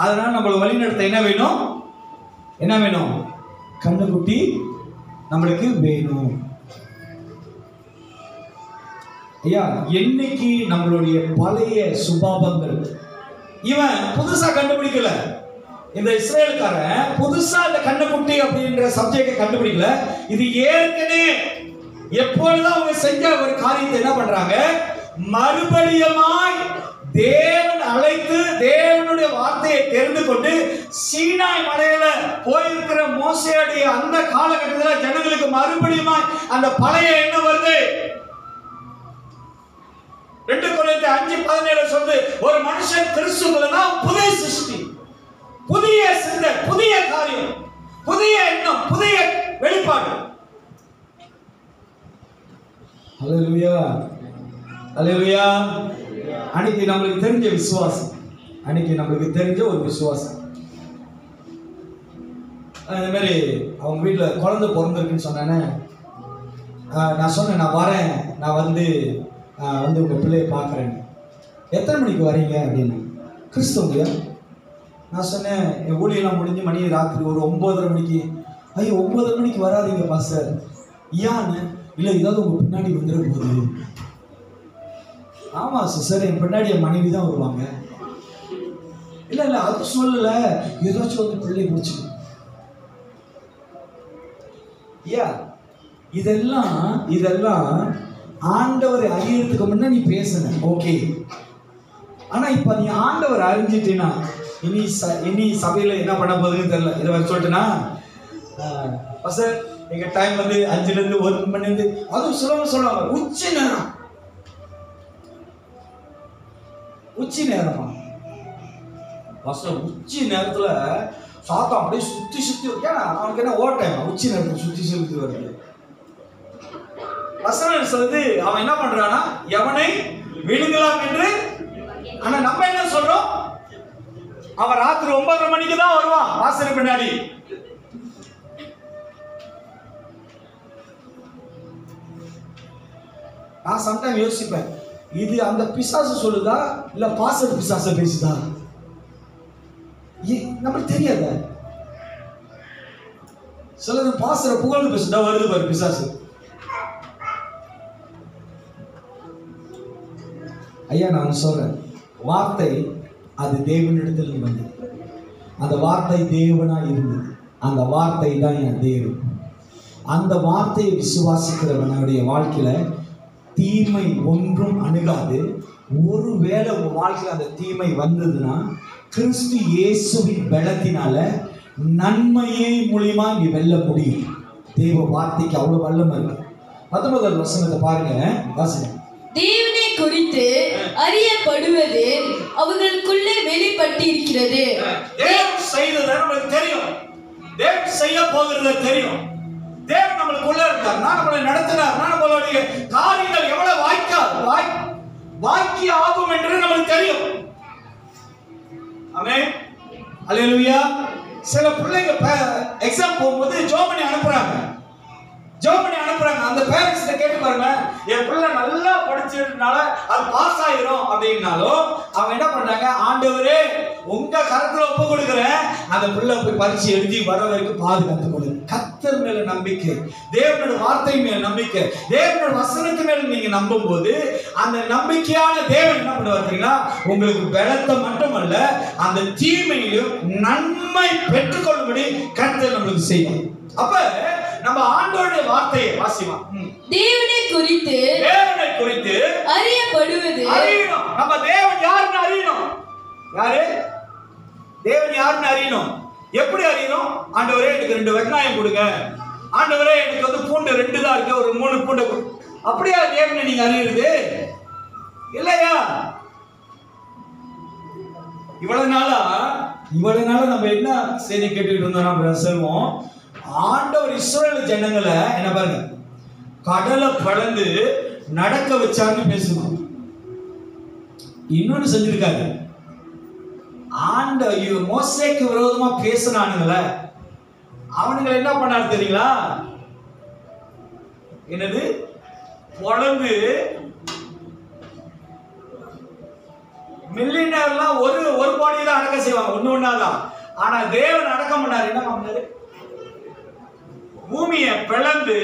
அதனால நம்மள வழிநடத்த என்ன வேணும், என்ன வேணும், கண்ணுக்குட்டி நம்மளுக்கு வேணும். ஐயா, என்னைக்கு நம்மளுடைய பழைய சுபாவங்கள், இவன் புதுசா கண்டுபிடிக்கல, இந்த இஸ்ரேலுக்காரன் புதுசா இந்த கண்ணுக்குட்டி அப்படின்ற சப்ஜெக்டை கண்டுபிடிக்கல, இது ஏற்கனவே எப்பொழுதும் அவங்க செஞ்ச ஒரு காரியத்தை என்ன பண்றாங்க, மறுபடியுமாய் தேவன் அழைத்து தேவனுடைய வார்த்தையை தெரிந்து கொண்டு சீனாய் மலையில போயிருக்கிற மோசேயுடைய அந்த காலகட்டத்தில் ஜனங்களுக்கு மறுபடியுமாய் அந்த பழைய எண்ணம் வருது. 2 கொரிந்தியர் 5:17 சொல்லுது, ஒரு மனுஷன் கிறிஸ்துவுக்குள்ளனா புதிய சிருஷ்டி, புதிய சிந்தை, புதிய காரியம், புதிய எண்ணம், புதிய வெளிப்பாடு. ஹல்லேலூயா, ஹல்லேலூயா. அன்னைக்கு நம்மளுக்கு தெரிஞ்ச விசுவாசம், அன்னைக்கு நம்மளுக்கு தெரிஞ்ச ஒரு விசுவாசம். இந்த மாதிரி அவங்க வீட்டில் குழந்தை பிறந்திருக்குன்னு சொன்னேன்னு நான் சொன்னேன், நான் வரேன், நான் உங்கள் பிள்ளையை பார்க்குறேன், எத்தனை மணிக்கு வரீங்க அப்படின்னு. கிறிஸ்தவங்க, நான் சொன்னேன் என் ஊழியெல்லாம் முடிஞ்சு மணி ராத்திரி ஒரு 9:30 மணிக்கு. ஐயோ 9:30 மணிக்கு வராதிங்க பாஸ்டர். ஏன்னு, இல்லை ஏதாவது உங்கள் பின்னாடி வந்துட போகுது. ஆமாம் சிஸ்டர், என் பின்னாடி என் மனைவி தான் வருவாங்க. இல்லை இல்லை அது சொல்லலை, ஏதாச்சும் பிள்ளை பிடிச்சிக்கும். இதெல்லாம் ஆண்டவரை அறியறதுக்கு முன்ன நீ பேசுன ஓகே. ஆனா இப்ப நீ ஆண்டவர் அறிஞ்சிட்டீன்னா இனி சபையில என்ன பண்ண போகுதுன்னு தெரியல. இதை வர சொல்லிட்டுனா சார் எங்க டைம் 5 to 1 மணி, அதுவும் சொல்லுவாங்க உச்சி நேரமா உச்சி நேரத்துல சாத்தம் அப்படியே சுத்தி ஏன்னா அவனுக்கு என்ன ஓவர் டைம், உச்சி நேரத்தில் சுத்தி வருது. வசனம் சொல்லுது, அவன் என்ன பண்றானா எவனை விழுங்கலாம் என்று. ஆனா நம்ம என்ன சொல்றோம், அவன் ராத்திரி 9:30 மணிக்கு தான் வருவான் வாசல் பின்னாடி. நான் சம்டைம் யோசிப்பேன், இது அந்த பிசாசு சொல்லுதா இல்ல பாஸ்டர் பிசாச பேசுதா? நம்மளுக்கு தெரியாத. சிலது பாஸ்டரை புகழ்ந்து பேசுதா, வருது பாரு பிசாசு. ஐயா நான் சொல்றேன், வார்த்தை அது தேவனிடத்தில் வந்தது. அந்த வார்த்தை தேவனா இருந்தது. அந்த வார்த்தை தான் என் தேவன். அந்த வார்த்தையை விசுவாசிக்கிறவனுடைய வாழ்க்கையில தீமை ஒன்றும் அணுகாது. ஒருவேளை உங்க வாழ்க்கையில் அந்த தீமை வந்ததுன்னா கிறிஸ்து இயேசுவின் பலத்தினால நன்மையை மூலியமா நீ வெல்ல முடியும். தேவ வார்த்தைக்கு அவ்வளவு வல்லமை இருக்கு. 19வது வசனத்தை பாருங்க, வாசிங்க. தேவனை குறித்து அறியப்படுவது அவர்களுக்குள்ளே வெளிப்பட்டு இருக்கிறது. தேவன் செய்தது நமக்கு தெரியும். தேவன் செய்ய போகிறது தெரியும். தேவன் நம்மளுக்குள்ள இருக்கார், நம்மளை நடத்தினார், நம்மளுடைய காரியங்கள் எவ்வளவு வாய்க்கி ஆகும் என்று நமக்கு தெரியும். ஆமென், அல்லேலூயா. சில பிள்ளைங்க எக்ஸாம் போகும்போது ஜெர்மனி அனுப்புறாங்க. அந்த பேரண்ட்ஸ் கேட்டு பாருங்க, என் பிள்ளை நல்லா படிச்சதுனால அது பாஸ் ஆயிரும் அப்படின்னாலும் அவங்க என்ன பண்றாங்க, ஆண்டவரே உங்க கரத்துல ஒப்பு கொடுக்குறேன், அந்த பிள்ளை போய் பரீட்சை எழுதி வர வரைக்கும் பாதுகாத்து கொடுங்க. கர்த்தர் மேல நம்பிக்கை, தேவனோட வார்த்தை மேல நம்பிக்கை, தேவனோட வசனத்து மேல நீங்க நம்பும் போது அந்த நம்பிக்கையான தேவன் என்ன பண்ணுவார் தெரியுங்களா, உங்களுக்கு பலத்தை மட்டுமல்ல அந்த தீமையிலும் நன்மை பெற்றுக்கொள்ளும்படி கர்த்தர் நம்மளுக்கு செய்வார். அப்ப நம்ம ஆண்டவருடைய வார்த்தையை வாசிமா, தேவனை குறித்து அறியப்படுவது, அறியணும். நம்ம தேவன் யாருன்னு அறியணும். யாரு தேவன் யாருன்னு அறியணும். எப்படி அறியணும்? ஆண்டவரே எனக்கு 2 வெங்காயம் கொடுங்க, ஆண்டவரே எனக்கு வந்து பூண்டு 2 தான் இருக்கு, ஒரு 3 பூண்டு. அப்படியா தேவனை நீங்க அறியுறது இல்லையா? இவ்வளவு நாளா நம்ம என்ன செய்தி கேட்டுக்கிட்டு இருந்தோம்? நம்ம செல்வோம், ஆண்டவர் இஸ்ரவேல் ஜனங்களை என்ன பாருங்க, கடலை பழந்து நடக்க வச்சாருன்னு பேசுவோம். இன்னொன்னு செஞ்சிருக்காரு, மோசேக்கு விரோதமா பேசினானுங்கள, அவனுங்களை என்ன பண்ணாரு தெரியுங்களா? என்னது பொழந்து மில்லியனர்லாம் ஒரு பாடியை தான் அடக்க செய்வாங்க, ஒண்ணாதான். ஆனா தேவன் அடக்கம் பண்ணாரு. என்ன பண்ணாரு? பூமியை பிளந்து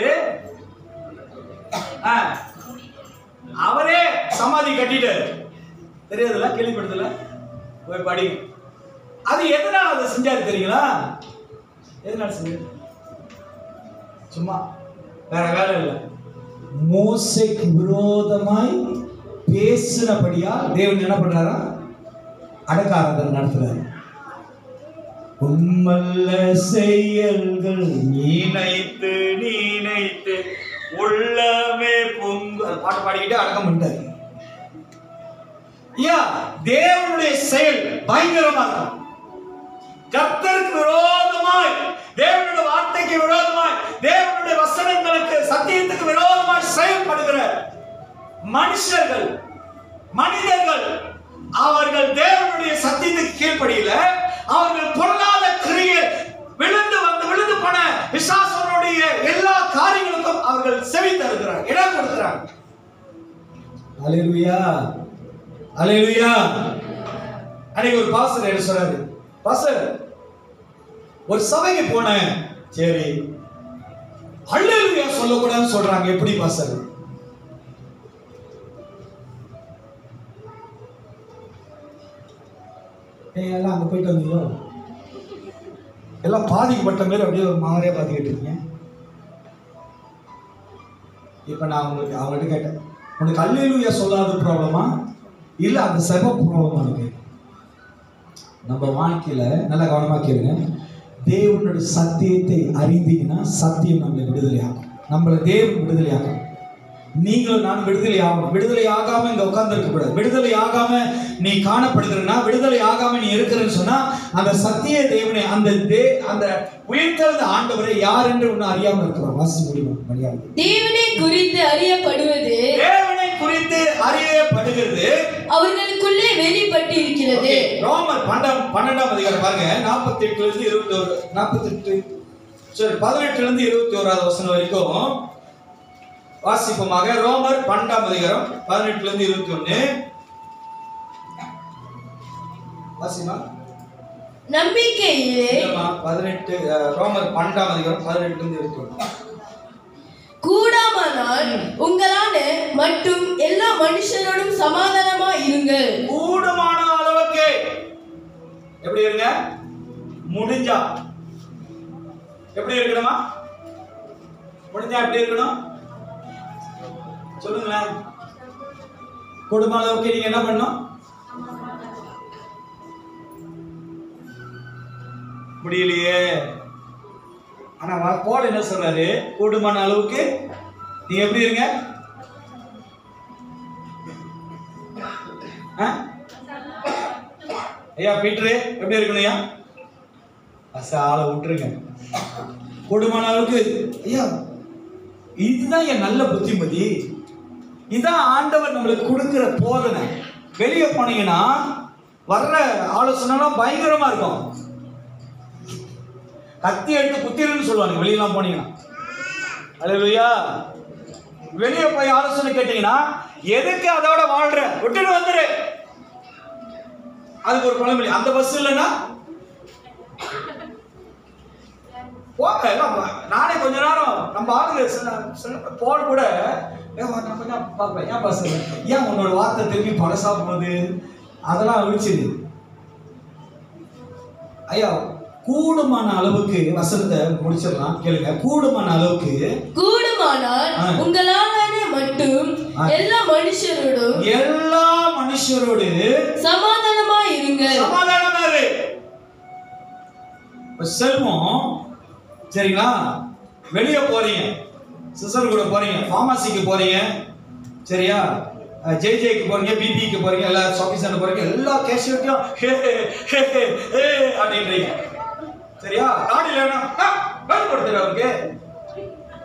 அவரே சமாதி கட்டிட்டாரு. தெரியாதுல, கேள்விப்படுத்தல, போய் படி. அது எதனால அதை செஞ்சாரு தெரியுங்களா? எதனால செஞ்சாரு? சும்மா வேற வேலை இல்லை. மோசேக்கு விரோதமாய் பேசினபடியா தேவன் என்ன பண்றாரா? அடக்க ஆராதனை நடத்துறாரு. உம்மல்ல செயல்கள் நீனைத்து உள்ளமே பொங்க பாட்டு பாடிக்கிட்டு அடக்கம் பண்ணிட்டாரு. தேவனுடைய செயல் பயங்கரமா இருக்கும். கர்த்தருக்கு விரோதமாய், தேவனுடைய வார்த்தைக்கு விரோதமாய், தேவனுடைய வசனங்களுக்கு சத்தியத்துக்கு விரோதமாய் செயல்படுகிற மனிதர்கள் அவர்கள் தேவனுடைய சத்தியத்துக்கு கீழ்ப்படியில அவர்கள் பொல்லாத கிரியை விழுந்து போன பிசாசனுடைய எல்லா காரியங்களுக்கும் அவர்கள் செவி தருகிறார், இடம் கொடுக்கிறார். அல்லேலூயா, அல்லேலூயா. அன்னைக்கு ஒரு பாஸ்டர் என்ன சொல்றாரு, பாஸ்டர் ஒரு சபைக்கு போனேன், சரி அல்லேலூயா சொல்லக்கூடாதுன்னு சொல்றாங்க, எப்படி பாஸ்டர்? எல்லாம் அங்கே போயிட்டு வந்தீங்களோ, எல்லாம் பாதிக்கப்பட்ட மாதிரி அப்படியே ஒரு மாதிரியா பார்த்துக்கிட்டு இருக்கீங்க. இப்போ நான் அவங்கள்ட்ட கேட்டேன், உனக்கு அல்லேலூயா சொல்லாத ப்ராப்ளமா இல்லை அந்த செப ப்ராப்ளமா இருக்கு? நம்ம வாழ்க்கையில நல்லா கவனமாக கேளுங்க. தேவனுடைய சத்தியத்தை அறிந்தீங்கன்னா சத்தியம் நம்மளை விடுதலை ஆகும். நம்மளை தேவன் விடுதலை ஆகும். நீங்களும் நான் விடுதலை ஆகணும். விடுதலை ஆகாம இங்க உட்கார்ந்து இருக்க கூடாது. விடுதலை ஆகாம நீ காணப்படுகிறனா, விடுதலை ஆகாம நீ இருக்கிறன்னு சொன்னா அந்த சத்திய தேவனை, அந்த உயிர்த்தெழுந்த ஆண்டவரை யார் என்று ஒண்ணு அறியாம இருக்கிறோம். வாசி முடியும் மரியாதை. தேவனை குறித்து அறியப்படுவது அவர்களுக்குள்ளே வெளிப்பட்டு இருக்கிறது. ரோமர் 12ஆம் அதிகாரம் பாருங்க, 48 இருந்து 21 18 இருந்து 21 வரைக்கும் வாசிப்போமாக. ரோமர் 12 அதிகாரம் 18 இருந்து 21. வாசிமா. நம்பிக்கையிலே 18 ரோமர் 12 அதிகாரம் 18 இருந்து 21. கூடாமானால் உங்களான மட்டும் எல்லா மனுஷரோடும் சமாதானமா இருங்கள். கூடுமான அளவுக்கு எப்படி இருங்க? முடிஞ்சா எப்படி இருக்கணுமா? முடிஞ்சா எப்படி இருக்கணும் சொல்லுங்களேன். கூடுமான அளவுக்கு நீங்க என்ன பண்ணணும்? முடியலையே. ஆனா போல என்ன சொல்றாரு? கூடுமான அளவுக்கு நீங்க எப்படி இருங்க? ஐயா பீட்ரு எப்படி இருக்கணும் ஐயா? ஆளை விட்டுருங்க. கூடுமான அளவுக்கு ஐயா இதுதான் என் நல்ல புத்திமதி. இதுதான் ஆண்டவர் நம்மளுக்கு கொடுக்கிற போதனை. வெளியே போனீங்கன்னா வர்ற ஆலோசனைலாம் பயங்கரமா இருக்கும். கத்தி எடுத்து குத்திருன்னு சொல்லுவாங்க வெளியெல்லாம் போனீங்கன்னா. அல்லேலூயா. வெளியே போய் ஆலோசனை கேட்டீங்கன்னா எதுக்கு அதோட வாழ்ற, விட்டுட்டு வந்துரு. அதுக்கு ஒரு பழமொழி, அந்த பஸ் இல்லைன்னா நானே கொஞ்ச நேரம் நம்ம ஆளுங்க போட கூட கொஞ்சம் பார்ப்பேன். ஏன் பஸ் ஏன் உன்னோட வார்த்தை திரும்பி பழசா போகுது, அதெல்லாம் அழிச்சுது. ஐயா கூடுமான அளவுக்கு வசனத்தை முடிச்சிடலாம் கேளுங்க. கூடுமான அளவுக்கு கூடுமானால் உங்களான மட்டும் எல்லா மனுஷரோடு சமாதானமா இருங்க. சமாதானமா இரு. செல்வம் சரிங்களா? வெளியே போறீங்க, சிஸ்டர் கூட போறீங்க, ஃபார்மசிக்கு போறீங்க சரியா, ஜேஜேக்கு போறீங்க, பிபிக்கு போறீங்க, எல்லா ஷாப்பிங் சென்டர் போறீங்க, எல்லா கேஷியர்ட்டையும் அப்படின்றீங்க சரியா. காடியில் பயன்படுத்துற அவருக்கு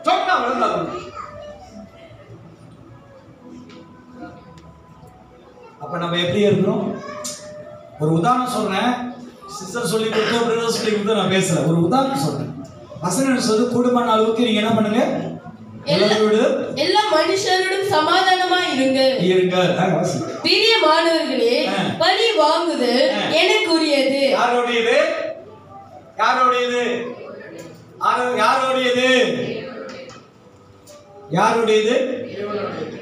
சொன்னா விழுந்தாங்க. அப்ப நம்ம எப்படி இருக்கிறோம்? ஒரு உதாரணம் சொல்றேன். சிஸ்டர் சொல்லி கொடுத்த பிரதர் சொல்லி கொடுத்து நான் பேசுறேன். ஒரு உதாரணம் சொல்றேன். வசனம் சொல்றது கூடுமான அளவுக்கு நீங்க என்ன பண்ணுங்க? எல்லா மனுஷரோடும் சமாதானமா இருங்க. பிரியமானவர்களே, பழி வாங்குதல் எனக்குரியது. யாரோடையது? யாரோடையது? யாரோடையது? யாருடையது?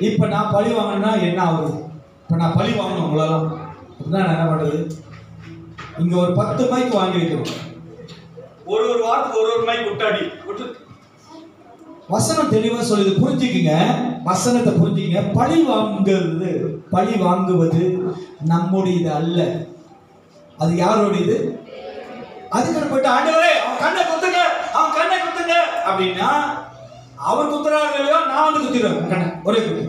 இப்ப நான் பழி வாங்கினா என்ன ஆகுது? இப்ப நான் பழி வாங்கணும் உங்களெல்லாம் அப்படின்னா நான் என்ன பண்றது? இங்க ஒரு 10 மைக் வாங்கி வைக்கணும். ஒரு வாரத்துக்கு ஒரு மைக் விட்டாடி விட்டு. வசனம் தெளிவா சொல்லுது, புரிஞ்சுக்குங்க. வசனத்தை புரிஞ்சுக்குங்க. பழி வாங்குவது நம்முடையது அல்ல, அது யாருடையது? அதுக்கு போயிட்டு ஆண்டவரே அவன் கண்ணை குத்துங்க, அவன் கண்ணை குத்துங்க அப்படின்னா அவர் குத்துறாரு இல்லையோ, நான் வந்து குத்திடுவேன் கண்ணை ஒரே குத்து.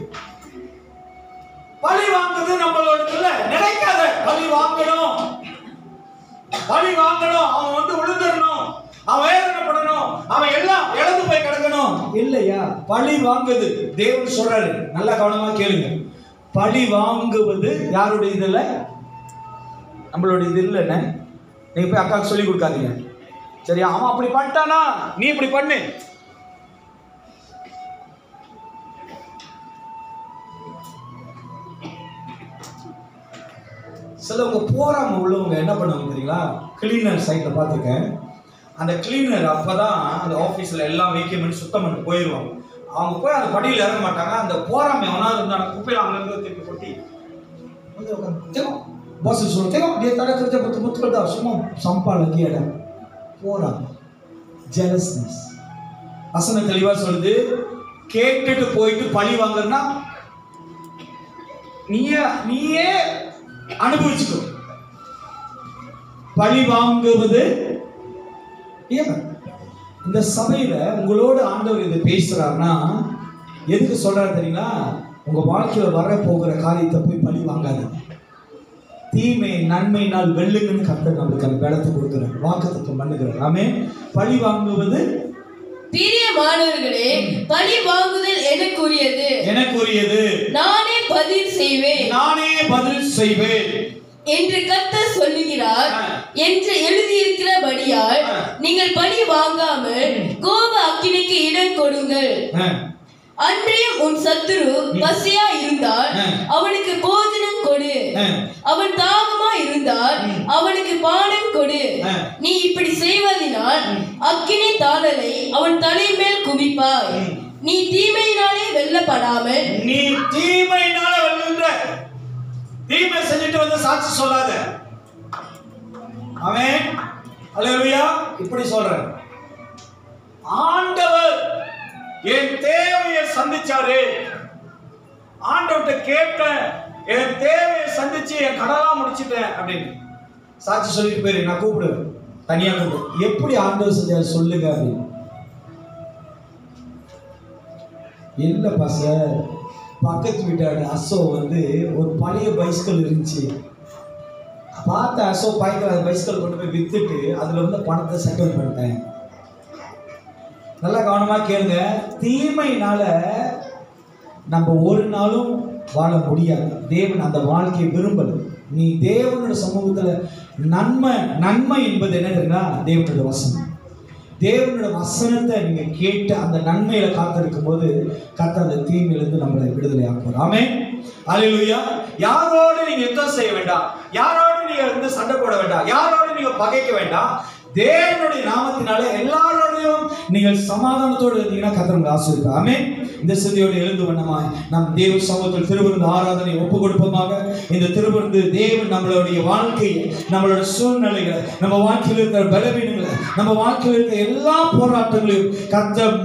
பழி வாங்குறது நம்மளோட இல்ல. நினைக்காத பழி வாங்கணும், பழி வாங்கணும், அவன் வந்து விழுந்துடணும், அவன் வேதனைப்படணும், அவன் எல்லாம் இழந்து போய் கிடக்கணும் இல்லையா? பழி வாங்குது தேவன் சொல்றாரு. நல்லா கவனமா கேளுங்க. பழி வாங்குவது யாருடைய இது இல்ல, நம்மளுடைய இது இல்லைன்னு நீங்க போய் அக்காவுக்கு சொல்லி கொடுக்காதீங்க சரியா. அவன் அப்படி பண்ணிட்டானா நீ இப்படி பண்ணு. சிலவங்க போறாம உள்ளவங்க என்ன பண்ணுவாங்க தெரியுங்களா? கிளீனர் சைட்ல பார்த்துருக்கேன். அந்த கிளீனர் அப்பதான் அந்த ஆஃபீஸில் எல்லாம் வைக்கணும்னு சுத்தம் பண்ணி போயிடுவாங்க. அவங்க போய் அந்த படியில் இறங்க மாட்டாங்க. அந்த போறாம எவனாவது இருந்தாங்க குப்பையில் அங்கேருந்து திருப்பி கொட்டி பாஸ் சொல்லுங்க dia tak ada kerja betul-betul dah, semua sampah lagi ada. போறாங்க. ஜெலஸ்னஸ். வசனம் தெளிவா சொல்லுது, கேட்டுட்டு போயிட்டு பழி வாங்குறனா நீயே அனுபவிச்சுக்கோ. பழி வாங்குவது இந்த சபையில உங்களோட ஆண்டவர் இதை பேசுறாருன்னா எதுக்கு சொல்றாரு தெரியுங்களா? உங்க வாழ்க்கையில வர போகிற காரியத்தை போய் பழி வாங்காது. தீமை நன்மையினால் வெல்லுங்கன்னு கர்த்தர் நம்மளுக்கு அந்த பலத்தை கொடுக்கிறார், வாக்குத்தத்தம் பண்ணுகிறார். ஆமென். பழி வாங்குவது பிரியமானவர்களே, பழி வாங்குதல் எனக்குரியது, நானே பதில் செய்வேன் என்று கர்த்தர் சொல்லுகிறார் என்று எழுதியிருக்கிறபடியால் நீங்கள் பழி வாங்காமல் கோப அக்கினிக்கு இடம் கொடுங்கள். அன்றியும் உன் சத்துரு பசியா இருந்தால் அவனுக்கு போஜனம் கொடு, அவன் தாகமா இருந்தால் அவனுக்கு பானம் கொடு. நீ இப்படி செய்வதனால் அக்கினி தாளலை அவன் தலைமேல் குவிப்பாய். நீ தீமையினாலே வெல்லப்படாமல் நீ தீமையினால வெல்லுன்ற. தீமை செஞ்சுட்டு வந்து சாட்சி சொல்லாத. ஆமென். அல்லேலூயா. இப்படி சொல்றேன், ஆண்டவர் என் தேவையை சந்திச்சாரு, ஆண்டவர்கிட்ட கேட்டேன், என் தேவையை சந்திச்சு என் கடலாம் முடிச்சிட்டேன் அப்படின்னு சாட்சி சொல்லிட்டு போயிரு. நான் கூப்பிடுவேன், தனியா கூப்பிடுவேன். எப்படி ஆண்டவர் செஞ்சாரு சொல்லுங்க அப்படின்னு. இல்லப்பா சார், பக்கத்து வீட்டாடு அசோ வந்து ஒரு பழைய பைஸ்கல் இருந்துச்சு, பார்த்த அசோ பாய்க்கிற பைஸ்கல் கொண்டு போய் வித்துட்டு அதுல வந்து பணத்தை செட்டில் பண்ணிட்டேன். நல்லா கவனமா கேளுங்க, தீமையினால நம்ம ஒரு நாளும் வாழ முடியாது. தேவன் அந்த வாழ்க்கையை விரும்பல. நீ தேவனுடைய சமூகத்துல நன்மை என்பது என்ன தெரியுமா? தேவனுடைய வசனம். தேவனுடைய வசனத்தை நீங்க கேட்டு அந்த நன்மையில காத்திருக்கும் போது கர்த்தர் அந்த தீமையிலிருந்து நம்மளை விடுதலை ஆக்குவார். ஆமென். அல்லேலூயா. யாரோடு நீங்க யுத்தம் செய்ய வேண்டாம், யாரோடு நீங்க வந்து சண்டை போட வேண்டாம், யாரோடு நீங்க பகைக்க வேண்டாம். தேவனுடைய நாமத்தினால எல்லாரோடையும் நீங்கள் சமாதானத்தோடு இருந்தீங்கன்னா கர்த்தர் உங்களை ஆசீர்வதிப்பார். ஆமென். இந்த செய்தியோடு எழுந்து வண்ணமாய் நம் தேவ சமூகத்தில் திருவிருந்து ஆராதனை ஒப்பு கொடுப்போமாக. இந்த திருவிருந்து தேவன் நம்மளுடைய வாழ்க்கையை, நம்மளுடைய சூழ்நிலைகளை, நம்ம வாழ்க்கையில் இருக்கிற பலவீனங்களை, நம்ம வாழ்க்கையில் இருக்கிற எல்லா போராட்டங்களையும் கர்த்தர்